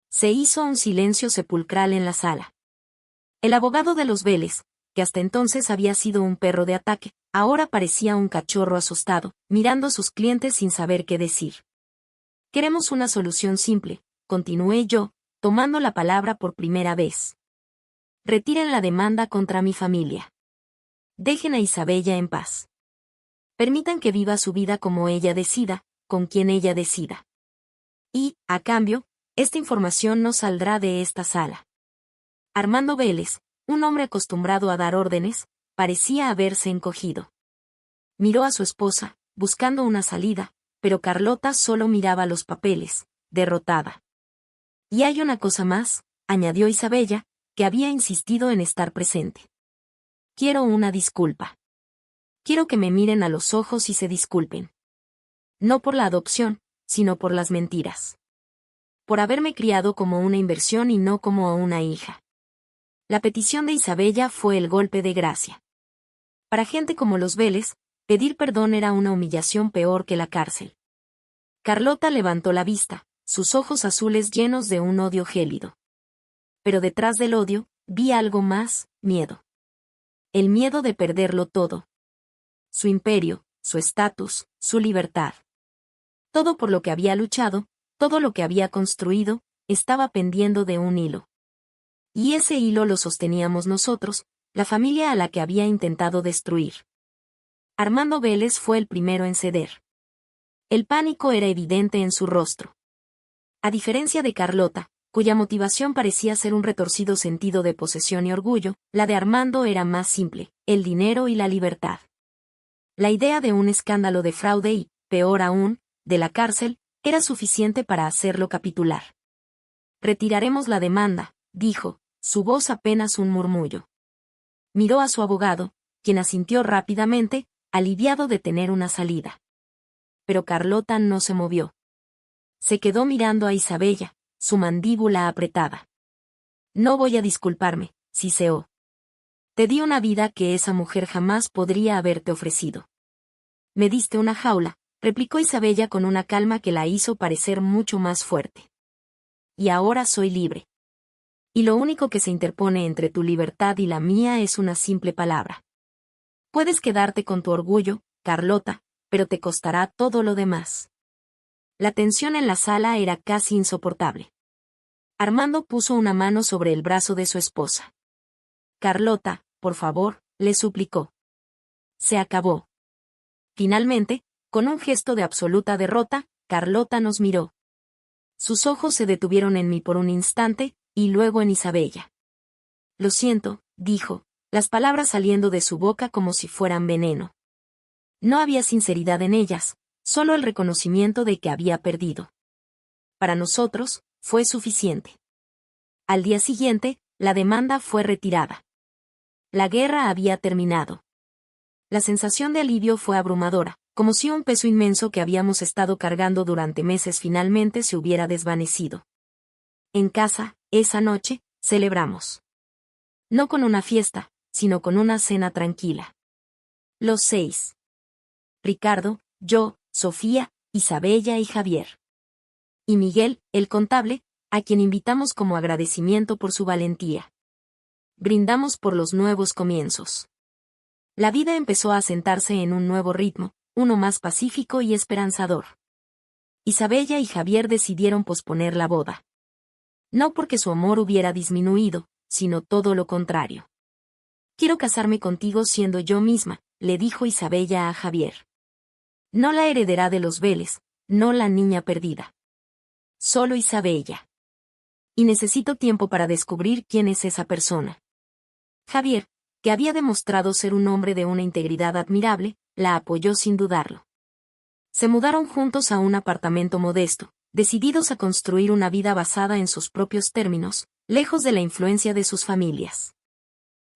S1: Se hizo un silencio sepulcral en la sala. El abogado de los Vélez, que hasta entonces había sido un perro de ataque, ahora parecía un cachorro asustado, mirando a sus clientes sin saber qué decir. Queremos una solución simple, continué yo, tomando la palabra por primera vez. Retiren la demanda contra mi familia. Dejen a Isabella en paz. Permitan que viva su vida como ella decida, con quien ella decida. Y, a cambio, esta información no saldrá de esta sala. Armando Vélez, un hombre acostumbrado a dar órdenes, parecía haberse encogido. Miró a su esposa, buscando una salida, pero Carlota solo miraba los papeles, derrotada. Y hay una cosa más, añadió Isabella, que había insistido en estar presente. Quiero una disculpa. Quiero que me miren a los ojos y se disculpen. No por la adopción, sino por las mentiras. Por haberme criado como una inversión y no como a una hija. La petición de Isabella fue el golpe de gracia. Para gente como los Vélez, pedir perdón era una humillación peor que la cárcel. Carlota levantó la vista, sus ojos azules llenos de un odio gélido. Pero detrás del odio, vi algo más, miedo. El miedo de perderlo todo. Su imperio, su estatus, su libertad. Todo por lo que había luchado, todo lo que había construido, estaba pendiendo de un hilo. Y ese hilo lo sosteníamos nosotros, la familia a la que había intentado destruir. Armando Vélez fue el primero en ceder. El pánico era evidente en su rostro. A diferencia de Carlota, cuya motivación parecía ser un retorcido sentido de posesión y orgullo, la de Armando era más simple, el dinero y la libertad. La idea de un escándalo de fraude y, peor aún, de la cárcel, era suficiente para hacerlo capitular. Retiraremos la demanda, dijo, su voz apenas un murmullo. Miró a su abogado, quien asintió rápidamente, aliviado de tener una salida. Pero Carlota no se movió. Se quedó mirando a Isabella, su mandíbula apretada. No voy a disculparme, siseó. Te di una vida que esa mujer jamás podría haberte ofrecido. Me diste una jaula, replicó Isabella con una calma que la hizo parecer mucho más fuerte. Y ahora soy libre. Y lo único que se interpone entre tu libertad y la mía es una simple palabra. Puedes quedarte con tu orgullo, Carlota, pero te costará todo lo demás. La tensión en la sala era casi insoportable. Armando puso una mano sobre el brazo de su esposa. Carlota, por favor, le suplicó. Se acabó. Finalmente, con un gesto de absoluta derrota, Carlota nos miró. Sus ojos se detuvieron en mí por un instante, y luego en Isabella. Lo siento, dijo, las palabras saliendo de su boca como si fueran veneno. No había sinceridad en ellas, solo el reconocimiento de que había perdido. Para nosotros, fue suficiente. Al día siguiente, la demanda fue retirada. La guerra había terminado. La sensación de alivio fue abrumadora, como si un peso inmenso que habíamos estado cargando durante meses finalmente se hubiera desvanecido. En casa, esa noche, celebramos. No con una fiesta, sino con una cena tranquila. Los 6. Ricardo, yo, Sofía, Isabella y Javier. Y Miguel, el contable, a quien invitamos como agradecimiento por su valentía. Brindamos por los nuevos comienzos. La vida empezó a sentarse en un nuevo ritmo, uno más pacífico y esperanzador. Isabella y Javier decidieron posponer la boda. No porque su amor hubiera disminuido, sino todo lo contrario. Quiero casarme contigo siendo yo misma, le dijo Isabella a Javier. No la heredera de los Vélez, no la niña perdida. Solo Isabella. Y necesito tiempo para descubrir quién es esa persona. Javier, que había demostrado ser un hombre de una integridad admirable, la apoyó sin dudarlo. Se mudaron juntos a un apartamento modesto, decididos a construir una vida basada en sus propios términos, lejos de la influencia de sus familias.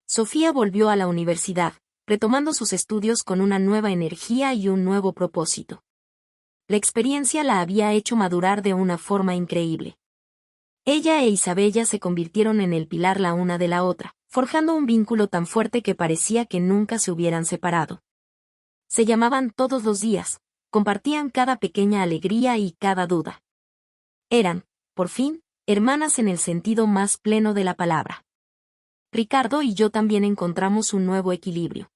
S1: Sofía volvió a la universidad, retomando sus estudios con una nueva energía y un nuevo propósito. La experiencia la había hecho madurar de una forma increíble. Ella e Isabella se convirtieron en el pilar la una de la otra, forjando un vínculo tan fuerte que parecía que nunca se hubieran separado. Se llamaban todos los días, compartían cada pequeña alegría y cada duda. Eran, por fin, hermanas en el sentido más pleno de la palabra. Ricardo y yo también encontramos un nuevo equilibrio.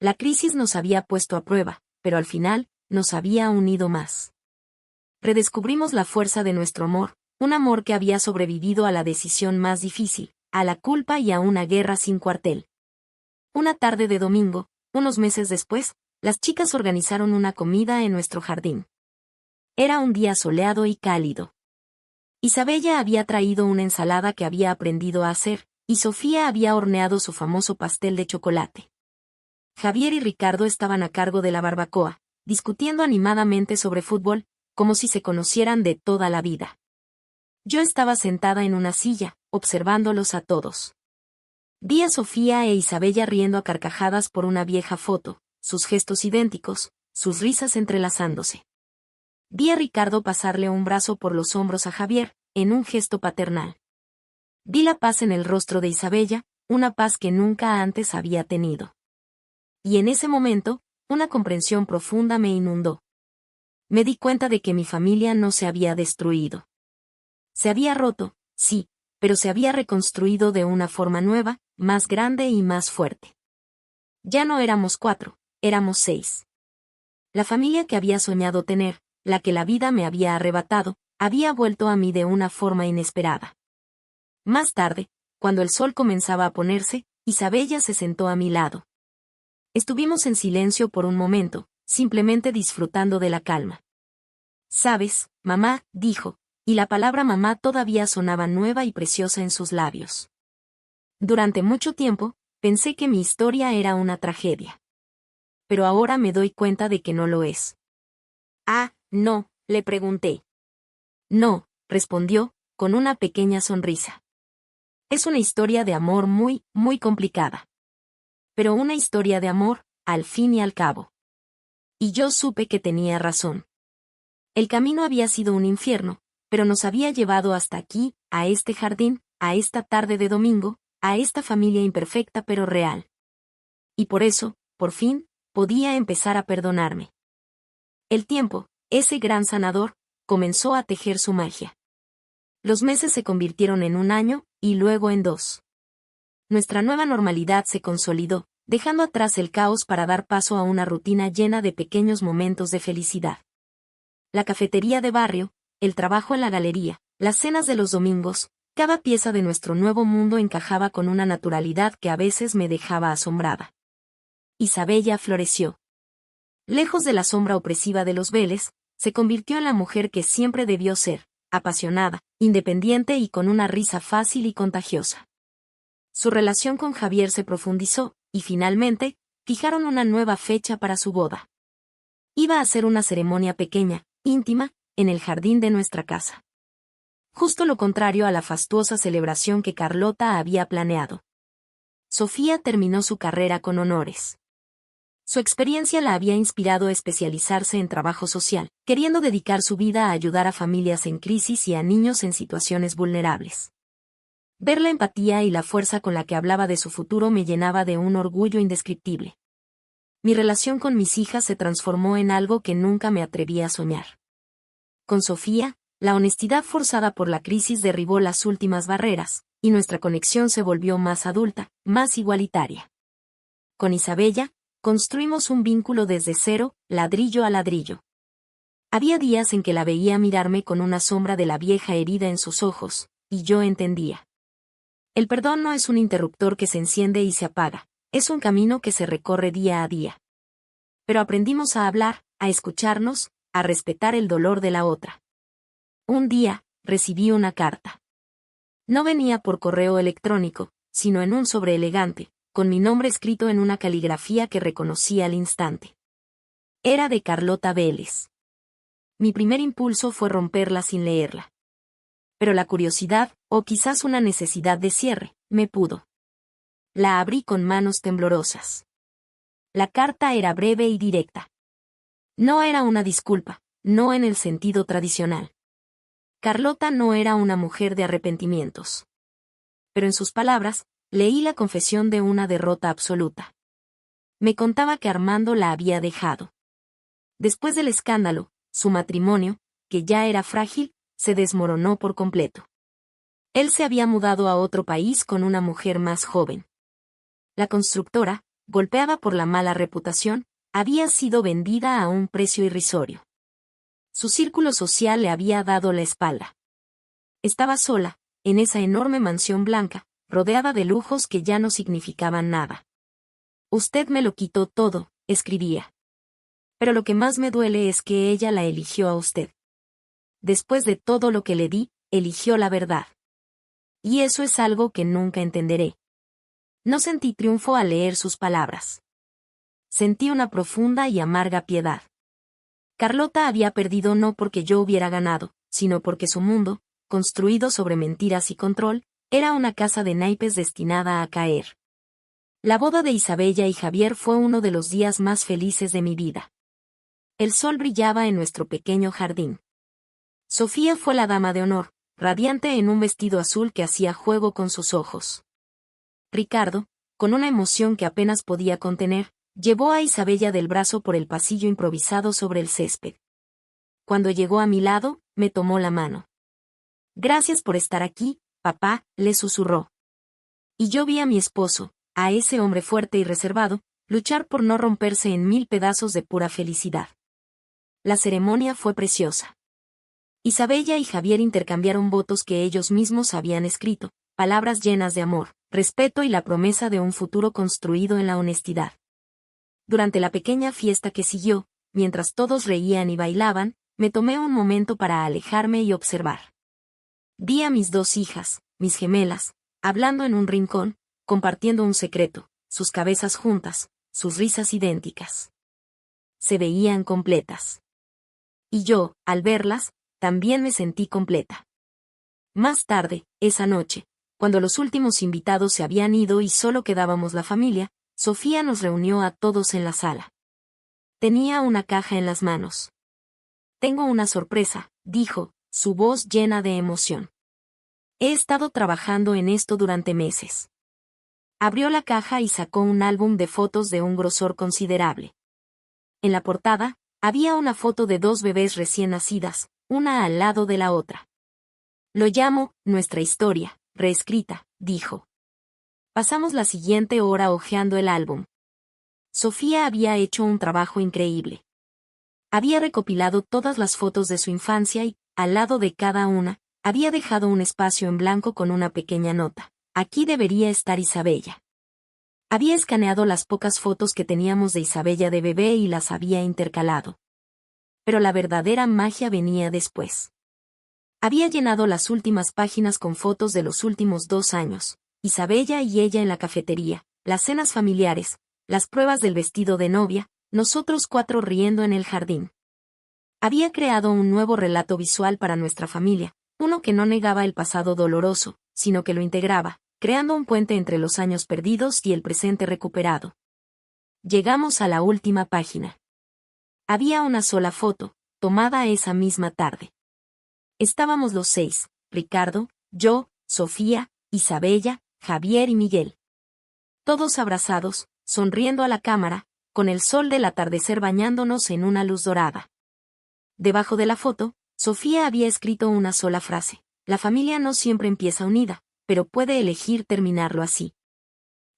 S1: La crisis nos había puesto a prueba, pero al final, nos había unido más. Redescubrimos la fuerza de nuestro amor, un amor que había sobrevivido a la decisión más difícil, a la culpa y a una guerra sin cuartel. Una tarde de domingo, unos meses después, las chicas organizaron una comida en nuestro jardín. Era un día soleado y cálido. Isabella había traído una ensalada que había aprendido a hacer, y Sofía había horneado su famoso pastel de chocolate. Javier y Ricardo estaban a cargo de la barbacoa, discutiendo animadamente sobre fútbol, como si se conocieran de toda la vida. Yo estaba sentada en una silla, observándolos a todos. Vi a Sofía e Isabella riendo a carcajadas por una vieja foto, sus gestos idénticos, sus risas entrelazándose. Vi a Ricardo pasarle un brazo por los hombros a Javier, en un gesto paternal. Vi la paz en el rostro de Isabella, una paz que nunca antes había tenido. Y en ese momento, una comprensión profunda me inundó. Me di cuenta de que mi familia no se había destruido. Se había roto, sí, pero se había reconstruido de una forma nueva, más grande y más fuerte. Ya no éramos 4, éramos 6. La familia que había soñado tener, la que la vida me había arrebatado, había vuelto a mí de una forma inesperada. Más tarde, cuando el sol comenzaba a ponerse, Isabella se sentó a mi lado. Estuvimos en silencio por un momento, simplemente disfrutando de la calma. «Sabes, mamá», dijo, y la palabra mamá todavía sonaba nueva y preciosa en sus labios. Durante mucho tiempo, pensé que mi historia era una tragedia. Pero ahora me doy cuenta de que no lo es. «Ah, no», le pregunté. «No», respondió, con una pequeña sonrisa. «Es una historia de amor muy, muy complicada. Pero una historia de amor, al fin y al cabo». Y yo supe que tenía razón. El camino había sido un infierno, pero nos había llevado hasta aquí, a este jardín, a esta tarde de domingo, a esta familia imperfecta pero real. Y por eso, por fin, podía empezar a perdonarme. El tiempo, ese gran sanador, comenzó a tejer su magia. Los meses se convirtieron en un año, y luego en 2. Nuestra nueva normalidad se consolidó, dejando atrás el caos para dar paso a una rutina llena de pequeños momentos de felicidad. La cafetería de barrio, el trabajo en la galería, las cenas de los domingos, cada pieza de nuestro nuevo mundo encajaba con una naturalidad que a veces me dejaba asombrada. Isabella floreció. Lejos de la sombra opresiva de los Vélez, se convirtió en la mujer que siempre debió ser, apasionada, independiente y con una risa fácil y contagiosa. Su relación con Javier se profundizó, y finalmente, fijaron una nueva fecha para su boda. Iba a ser una ceremonia pequeña, íntima, en el jardín de nuestra casa. Justo lo contrario a la fastuosa celebración que Carlota había planeado. Sofía terminó su carrera con honores. Su experiencia la había inspirado a especializarse en trabajo social, queriendo dedicar su vida a ayudar a familias en crisis y a niños en situaciones vulnerables. Ver la empatía y la fuerza con la que hablaba de su futuro me llenaba de un orgullo indescriptible. Mi relación con mis hijas se transformó en algo que nunca me atreví a soñar. Con Sofía, la honestidad forzada por la crisis derribó las últimas barreras, y nuestra conexión se volvió más adulta, más igualitaria. Con Isabella, construimos un vínculo desde cero, ladrillo a ladrillo. Había días en que la veía mirarme con una sombra de la vieja herida en sus ojos, y yo entendía. El perdón no es un interruptor que se enciende y se apaga, es un camino que se recorre día a día. Pero aprendimos a hablar, a escucharnos, a respetar el dolor de la otra. Un día, recibí una carta. No venía por correo electrónico, sino en un sobre elegante, con mi nombre escrito en una caligrafía que reconocí al instante. Era de Carlota Vélez. Mi primer impulso fue romperla sin leerla. Pero la curiosidad, o quizás una necesidad de cierre, me pudo. La abrí con manos temblorosas. La carta era breve y directa. No era una disculpa, no en el sentido tradicional. Carlota no era una mujer de arrepentimientos. Pero en sus palabras, leí la confesión de una derrota absoluta. Me contaba que Armando la había dejado. Después del escándalo, su matrimonio, que ya era frágil, se desmoronó por completo. Él se había mudado a otro país con una mujer más joven. La constructora, golpeada por la mala reputación, había sido vendida a un precio irrisorio. Su círculo social le había dado la espalda. Estaba sola, en esa enorme mansión blanca, rodeada de lujos que ya no significaban nada. «Usted me lo quitó todo», escribía. «Pero lo que más me duele es que ella la eligió a usted. Después de todo lo que le di, eligió la verdad. Y eso es algo que nunca entenderé». No sentí triunfo al leer sus palabras. Sentí una profunda y amarga piedad. Carlota había perdido no porque yo hubiera ganado, sino porque su mundo, construido sobre mentiras y control, Era una casa de naipes destinada a caer. La boda de Isabella y Javier fue uno de los días más felices de mi vida. El sol brillaba en nuestro pequeño jardín. Sofía fue la dama de honor, radiante en un vestido azul que hacía juego con sus ojos. Ricardo, con una emoción que apenas podía contener, llevó a Isabella del brazo por el pasillo improvisado sobre el césped. Cuando llegó a mi lado, me tomó la mano. «Gracias por estar aquí, papá», le susurró. Y yo vi a mi esposo, a ese hombre fuerte y reservado, luchar por no romperse en 1000 pedazos de pura felicidad. La ceremonia fue preciosa. Isabella y Javier intercambiaron votos que ellos mismos habían escrito, palabras llenas de amor, respeto y la promesa de un futuro construido en la honestidad. Durante la pequeña fiesta que siguió, mientras todos reían y bailaban, me tomé un momento para alejarme y observar. Vi a mis 2 hijas, mis gemelas, hablando en un rincón, compartiendo un secreto, sus cabezas juntas, sus risas idénticas. Se veían completas. Y yo, al verlas, también me sentí completa. Más tarde, esa noche, cuando los últimos invitados se habían ido y solo quedábamos la familia, Sofía nos reunió a todos en la sala. Tenía una caja en las manos. «Tengo una sorpresa», dijo, su voz llena de emoción. «He estado trabajando en esto durante meses». Abrió la caja y sacó un álbum de fotos de un grosor considerable. En la portada, había una foto de 2 bebés recién nacidas, una al lado de la otra. «Lo llamo, nuestra historia, reescrita», dijo. Pasamos la siguiente hora hojeando el álbum. Sofía había hecho un trabajo increíble. Había recopilado todas las fotos de su infancia y, al lado de cada una, había dejado un espacio en blanco con una pequeña nota. «Aquí debería estar Isabella». Había escaneado las pocas fotos que teníamos de Isabella de bebé y las había intercalado. Pero la verdadera magia venía después. Había llenado las últimas páginas con fotos de los últimos 2 años, Isabella y ella en la cafetería, las cenas familiares, las pruebas del vestido de novia, nosotros 4 riendo en el jardín. Había creado un nuevo relato visual para nuestra familia, uno que no negaba el pasado doloroso, sino que lo integraba, creando un puente entre los años perdidos y el presente recuperado. Llegamos a la última página. Había una sola foto, tomada esa misma tarde. Estábamos los 6, Ricardo, yo, Sofía, Isabella, Javier y Miguel. Todos abrazados, sonriendo a la cámara, con el sol del atardecer bañándonos en una luz dorada. Debajo de la foto, Sofía había escrito una sola frase: «La familia no siempre empieza unida, pero puede elegir terminarlo así».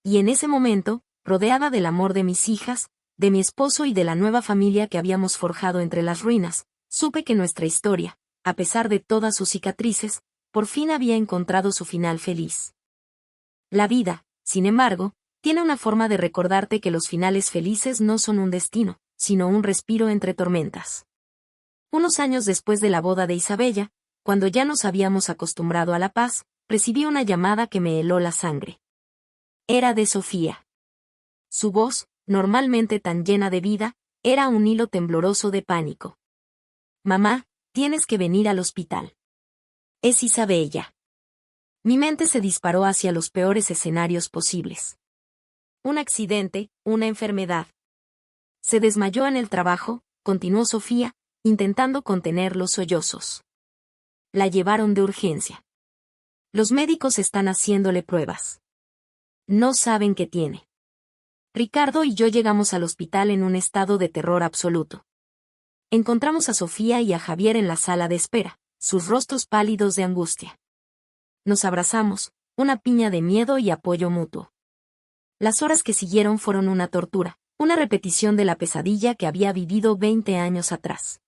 S1: Y en ese momento, rodeada del amor de mis hijas, de mi esposo y de la nueva familia que habíamos forjado entre las ruinas, supe que nuestra historia, a pesar de todas sus cicatrices, por fin había encontrado su final feliz. La vida, sin embargo, tiene una forma de recordarte que los finales felices no son un destino, sino un respiro entre tormentas. Unos años después de la boda de Isabella, cuando ya nos habíamos acostumbrado a la paz, recibí una llamada que me heló la sangre. Era de Sofía. Su voz, normalmente tan llena de vida, era un hilo tembloroso de pánico. «Mamá, tienes que venir al hospital. Es Isabella». Mi mente se disparó hacia los peores escenarios posibles. Un accidente, una enfermedad. Se desmayó en el trabajo, continuó Sofía, intentando contener los sollozos. La llevaron de urgencia. Los médicos están haciéndole pruebas. No saben qué tiene. Ricardo y yo llegamos al hospital en un estado de terror absoluto. Encontramos a Sofía y a Javier en la sala de espera, sus rostros pálidos de angustia. Nos abrazamos, una piña de miedo y apoyo mutuo. Las horas que siguieron fueron una tortura, una repetición de la pesadilla que había vivido 20 años atrás.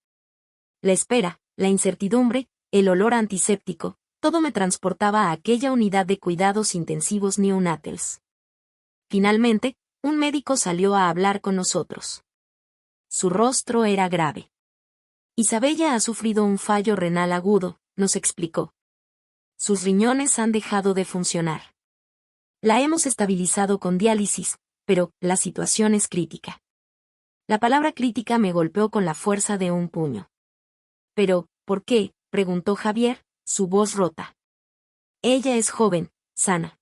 S1: La espera, la incertidumbre, el olor antiséptico, todo me transportaba a aquella unidad de cuidados intensivos neonatals. Finalmente, un médico salió a hablar con nosotros. Su rostro era grave. «Isabella ha sufrido un fallo renal agudo», nos explicó. «Sus riñones han dejado de funcionar. La hemos estabilizado con diálisis, pero la situación es crítica». La palabra crítica me golpeó con la fuerza de un puño. «¿Pero, por qué?», preguntó Javier, su voz rota. «Ella es joven», sana.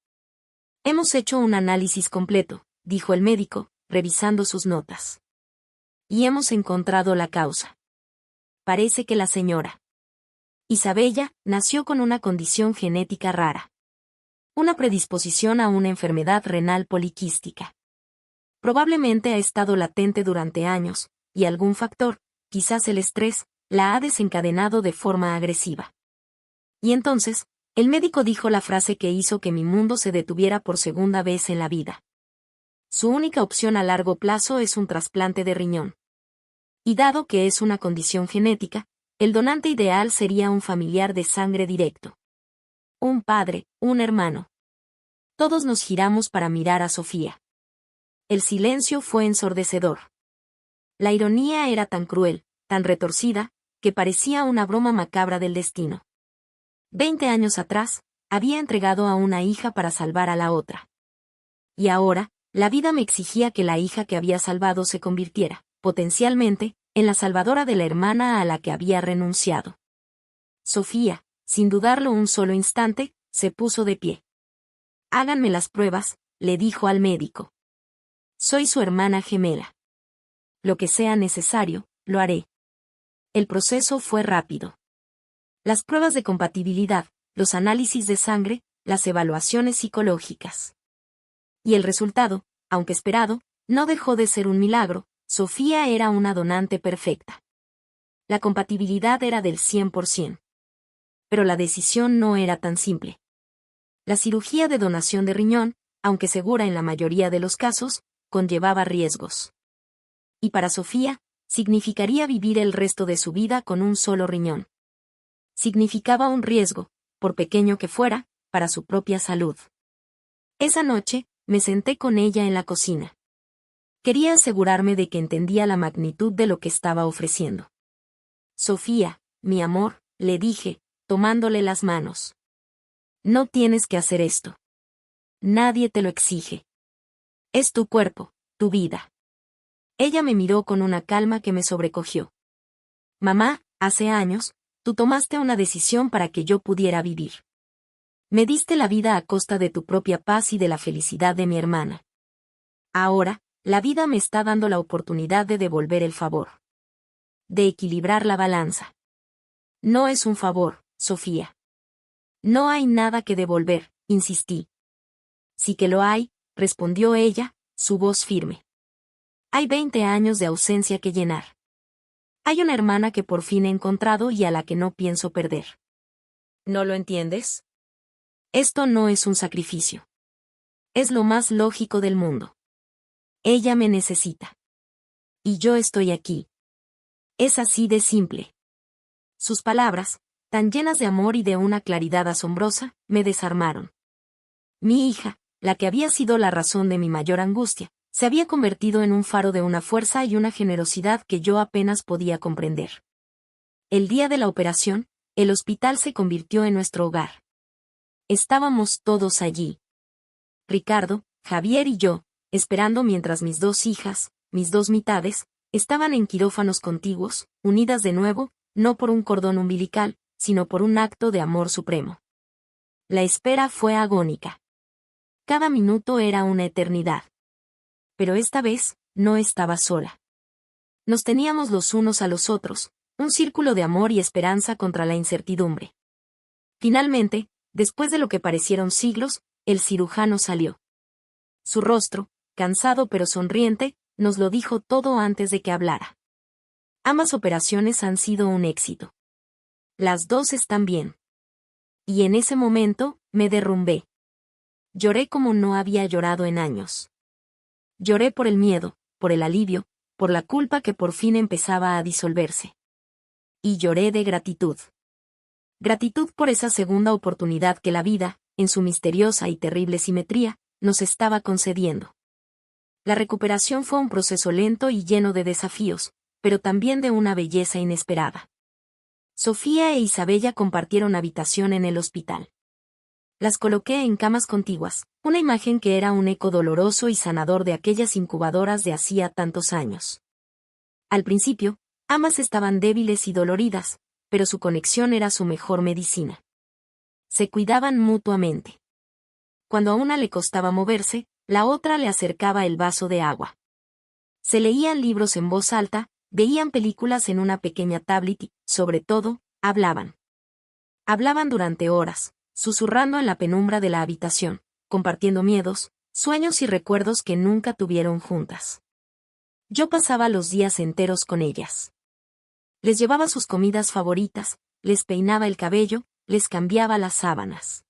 S1: Hemos hecho un análisis completo, dijo el médico, revisando sus notas. Y hemos encontrado la causa. Parece que la señora Isabella nació con una condición genética rara. Una predisposición a una enfermedad renal poliquística. Probablemente ha estado latente durante años, y algún factor, quizás el estrés, la ha desencadenado de forma agresiva. Y entonces, el médico dijo la frase que hizo que mi mundo se detuviera por segunda vez en la vida. Su única opción a largo plazo es un trasplante de riñón. Y dado que es una condición genética, el donante ideal sería un familiar de sangre directo. Un padre, un hermano. Todos nos giramos para mirar a Sofía. El silencio fue ensordecedor. La ironía era tan cruel, tan retorcida, que parecía una broma macabra del destino. 20 años atrás, había entregado a una hija para salvar a la otra. Y ahora, la vida me exigía que la hija que había salvado se convirtiera, potencialmente, en la salvadora de la hermana a la que había renunciado. Sofía, sin dudarlo un solo instante, se puso de pie. Háganme las pruebas, le dijo al médico. Soy su hermana gemela. Lo que sea necesario, lo haré. El proceso fue rápido. Las pruebas de compatibilidad, los análisis de sangre, las evaluaciones psicológicas. Y el resultado, aunque esperado, no dejó de ser un milagro. Sofía era una donante perfecta. La compatibilidad era del 100%. Pero la decisión no era tan simple. La cirugía de donación de riñón, aunque segura en la mayoría de los casos, conllevaba riesgos. Y para Sofía, significaría vivir el resto de su vida con un solo riñón. Significaba un riesgo, por pequeño que fuera, para su propia salud. Esa noche, me senté con ella en la cocina. Quería asegurarme de que entendía la magnitud de lo que estaba ofreciendo. Sofía, mi amor, le dije, tomándole las manos. No tienes que hacer esto. Nadie te lo exige. Es tu cuerpo, tu vida. Ella me miró con una calma que me sobrecogió. Mamá, hace años, tú tomaste una decisión para que yo pudiera vivir. Me diste la vida a costa de tu propia paz y de la felicidad de mi hermana. Ahora, la vida me está dando la oportunidad de devolver el favor. De equilibrar la balanza. No es un favor, Sofía. No hay nada que devolver, insistí. Sí que lo hay, respondió ella, su voz firme. Hay 20 años de ausencia que llenar. Hay una hermana que por fin he encontrado y a la que no pienso perder. ¿No lo entiendes? Esto no es un sacrificio. Es lo más lógico del mundo. Ella me necesita. Y yo estoy aquí. Es así de simple. Sus palabras, tan llenas de amor y de una claridad asombrosa, me desarmaron. Mi hija, la que había sido la razón de mi mayor angustia, se había convertido en un faro de una fuerza y una generosidad que yo apenas podía comprender. El día de la operación, el hospital se convirtió en nuestro hogar. Estábamos todos allí. Ricardo, Javier y yo, esperando mientras mis dos hijas, mis dos mitades, estaban en quirófanos contiguos, unidas de nuevo, no por un cordón umbilical, sino por un acto de amor supremo. La espera fue agónica. Cada minuto era una eternidad. Pero esta vez, no estaba sola. Nos teníamos los unos a los otros, un círculo de amor y esperanza contra la incertidumbre. Finalmente, después de lo que parecieron siglos, el cirujano salió. Su rostro, cansado pero sonriente, nos lo dijo todo antes de que hablara. Ambas operaciones han sido un éxito. Las dos están bien. Y en ese momento, me derrumbé. Lloré como no había llorado en años. Lloré por el miedo, por el alivio, por la culpa que por fin empezaba a disolverse. Y lloré de gratitud. Gratitud por esa segunda oportunidad que la vida, en su misteriosa y terrible simetría, nos estaba concediendo. La recuperación fue un proceso lento y lleno de desafíos, pero también de una belleza inesperada. Sofía e Isabella compartieron habitación en el hospital. Las coloqué en camas contiguas, una imagen que era un eco doloroso y sanador de aquellas incubadoras de hacía tantos años. Al principio, ambas estaban débiles y doloridas, pero su conexión era su mejor medicina. Se cuidaban mutuamente. Cuando a una le costaba moverse, la otra le acercaba el vaso de agua. Se leían libros en voz alta, veían películas en una pequeña tablet y, sobre todo, hablaban. Hablaban durante horas, susurrando en la penumbra de la habitación, compartiendo miedos, sueños y recuerdos que nunca tuvieron juntas. Yo pasaba los días enteros con ellas. Les llevaba sus comidas favoritas, les peinaba el cabello, les cambiaba las sábanas.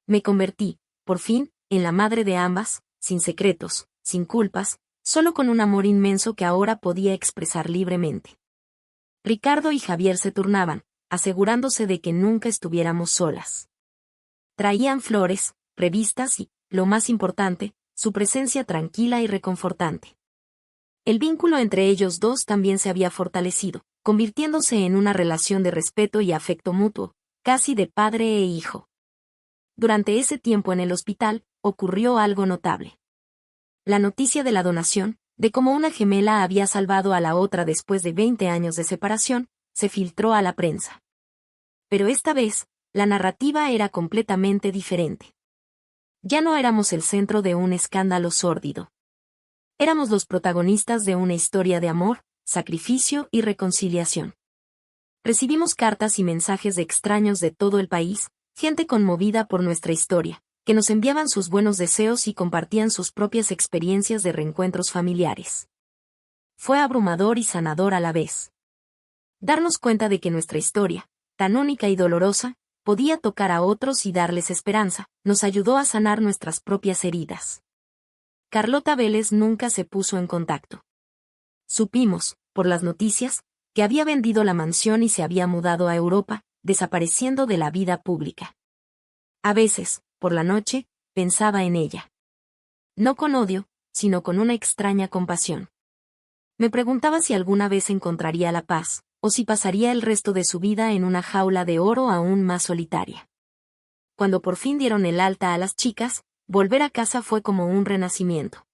S1: Me convertí, por fin, en la madre de ambas, sin secretos, sin culpas, solo con un amor inmenso que ahora podía expresar libremente. Ricardo y Javier se turnaban, asegurándose de que nunca estuviéramos solas. Traían flores, revistas y, lo más importante, su presencia tranquila y reconfortante. El vínculo entre ellos dos también se había fortalecido, convirtiéndose en una relación de respeto y afecto mutuo, casi de padre e hijo. Durante ese tiempo en el hospital, ocurrió algo notable. La noticia de la donación, de cómo una gemela había salvado a la otra después de 20 años de separación, se filtró a la prensa. Pero esta vez, la narrativa era completamente diferente. Ya no éramos el centro de un escándalo sórdido. Éramos los protagonistas de una historia de amor, sacrificio y reconciliación. Recibimos cartas y mensajes de extraños de todo el país, gente conmovida por nuestra historia, que nos enviaban sus buenos deseos y compartían sus propias experiencias de reencuentros familiares. Fue abrumador y sanador a la vez. Darnos cuenta de que nuestra historia, tan única y dolorosa, podía tocar a otros y darles esperanza, nos ayudó a sanar nuestras propias heridas. Carlota Vélez nunca se puso en contacto. Supimos, por las noticias, que había vendido la mansión y se había mudado a Europa, desapareciendo de la vida pública. A veces, por la noche, pensaba en ella. No con odio, sino con una extraña compasión. Me preguntaba si alguna vez encontraría la paz, o si pasaría el resto de su vida en una jaula de oro aún más solitaria. Cuando por fin dieron el alta a las chicas, volver a casa fue como un renacimiento.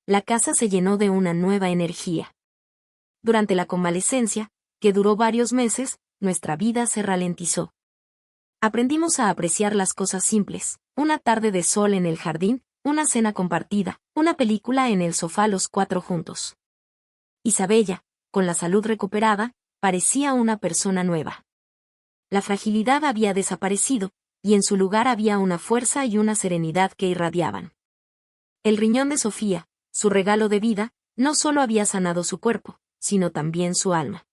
S1: La casa se llenó de una nueva energía. Durante la convalecencia, que duró varios meses, nuestra vida se ralentizó. Aprendimos a apreciar las cosas simples, una tarde de sol en el jardín, una cena compartida, una película en el sofá los cuatro juntos. Isabella, con la salud recuperada, parecía una persona nueva. La fragilidad había desaparecido, y en su lugar había una fuerza y una serenidad que irradiaban. El riñón de Sofía, su regalo de vida, no solo había sanado su cuerpo, sino también su alma.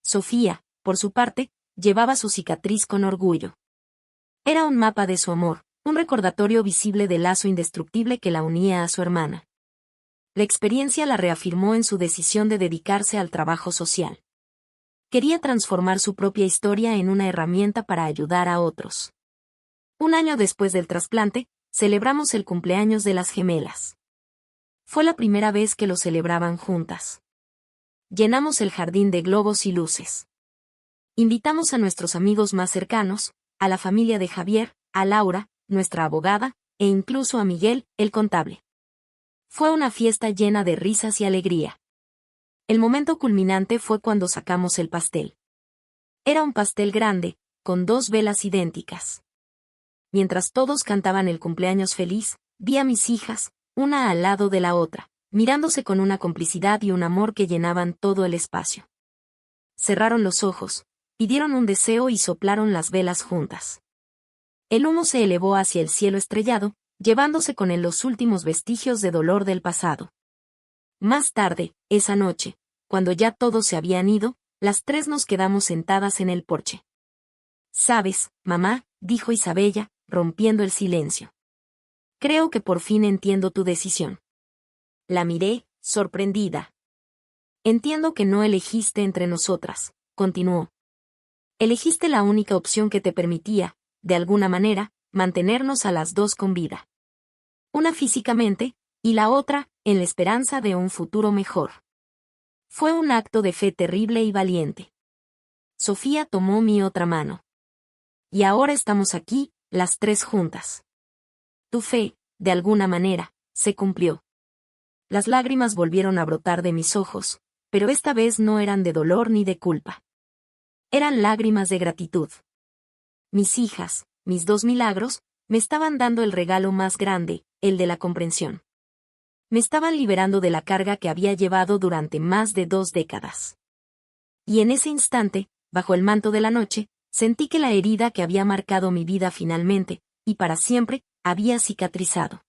S1: Sofía, por su parte, llevaba su cicatriz con orgullo. Era un mapa de su amor, un recordatorio visible del lazo indestructible que la unía a su hermana. La experiencia la reafirmó en su decisión de dedicarse al trabajo social. Quería transformar su propia historia en una herramienta para ayudar a otros. Un año después del trasplante, celebramos el cumpleaños de las gemelas. Fue la primera vez que lo celebraban juntas. Llenamos el jardín de globos y luces. Invitamos a nuestros amigos más cercanos, a la familia de Javier, a Laura, nuestra abogada, e incluso a Miguel, el contable. Fue una fiesta llena de risas y alegría. El momento culminante fue cuando sacamos el pastel. Era un pastel grande, con 2 velas idénticas. Mientras todos cantaban el cumpleaños feliz, vi a mis hijas, una al lado de la otra, mirándose con una complicidad y un amor que llenaban todo el espacio. Cerraron los ojos, pidieron un deseo y soplaron las velas juntas. El humo se elevó hacia el cielo estrellado, llevándose con él los últimos vestigios de dolor del pasado. Más tarde, esa noche, cuando ya todos se habían ido, las 3 nos quedamos sentadas en el porche. «Sabes, mamá», dijo Isabella, rompiendo el silencio. «Creo que por fin entiendo tu decisión». La miré, sorprendida. «Entiendo que no elegiste entre nosotras», continuó. «Elegiste la única opción que te permitía, de alguna manera, mantenernos a las 2 con vida. Una físicamente, y la otra, en la esperanza de un futuro mejor. Fue un acto de fe terrible y valiente». Sofía tomó mi otra mano. «Y ahora estamos aquí, las 3 juntas. Tu fe, de alguna manera, se cumplió». Las lágrimas volvieron a brotar de mis ojos, pero esta vez no eran de dolor ni de culpa. Eran lágrimas de gratitud. Mis hijas, mis 2 milagros, Me estaban dando el regalo más grande, el de la comprensión. Me estaban liberando de la carga que había llevado durante más de 2 décadas. Y en ese instante, bajo el manto de la noche, sentí que la herida que había marcado mi vida finalmente, y para siempre, había cicatrizado.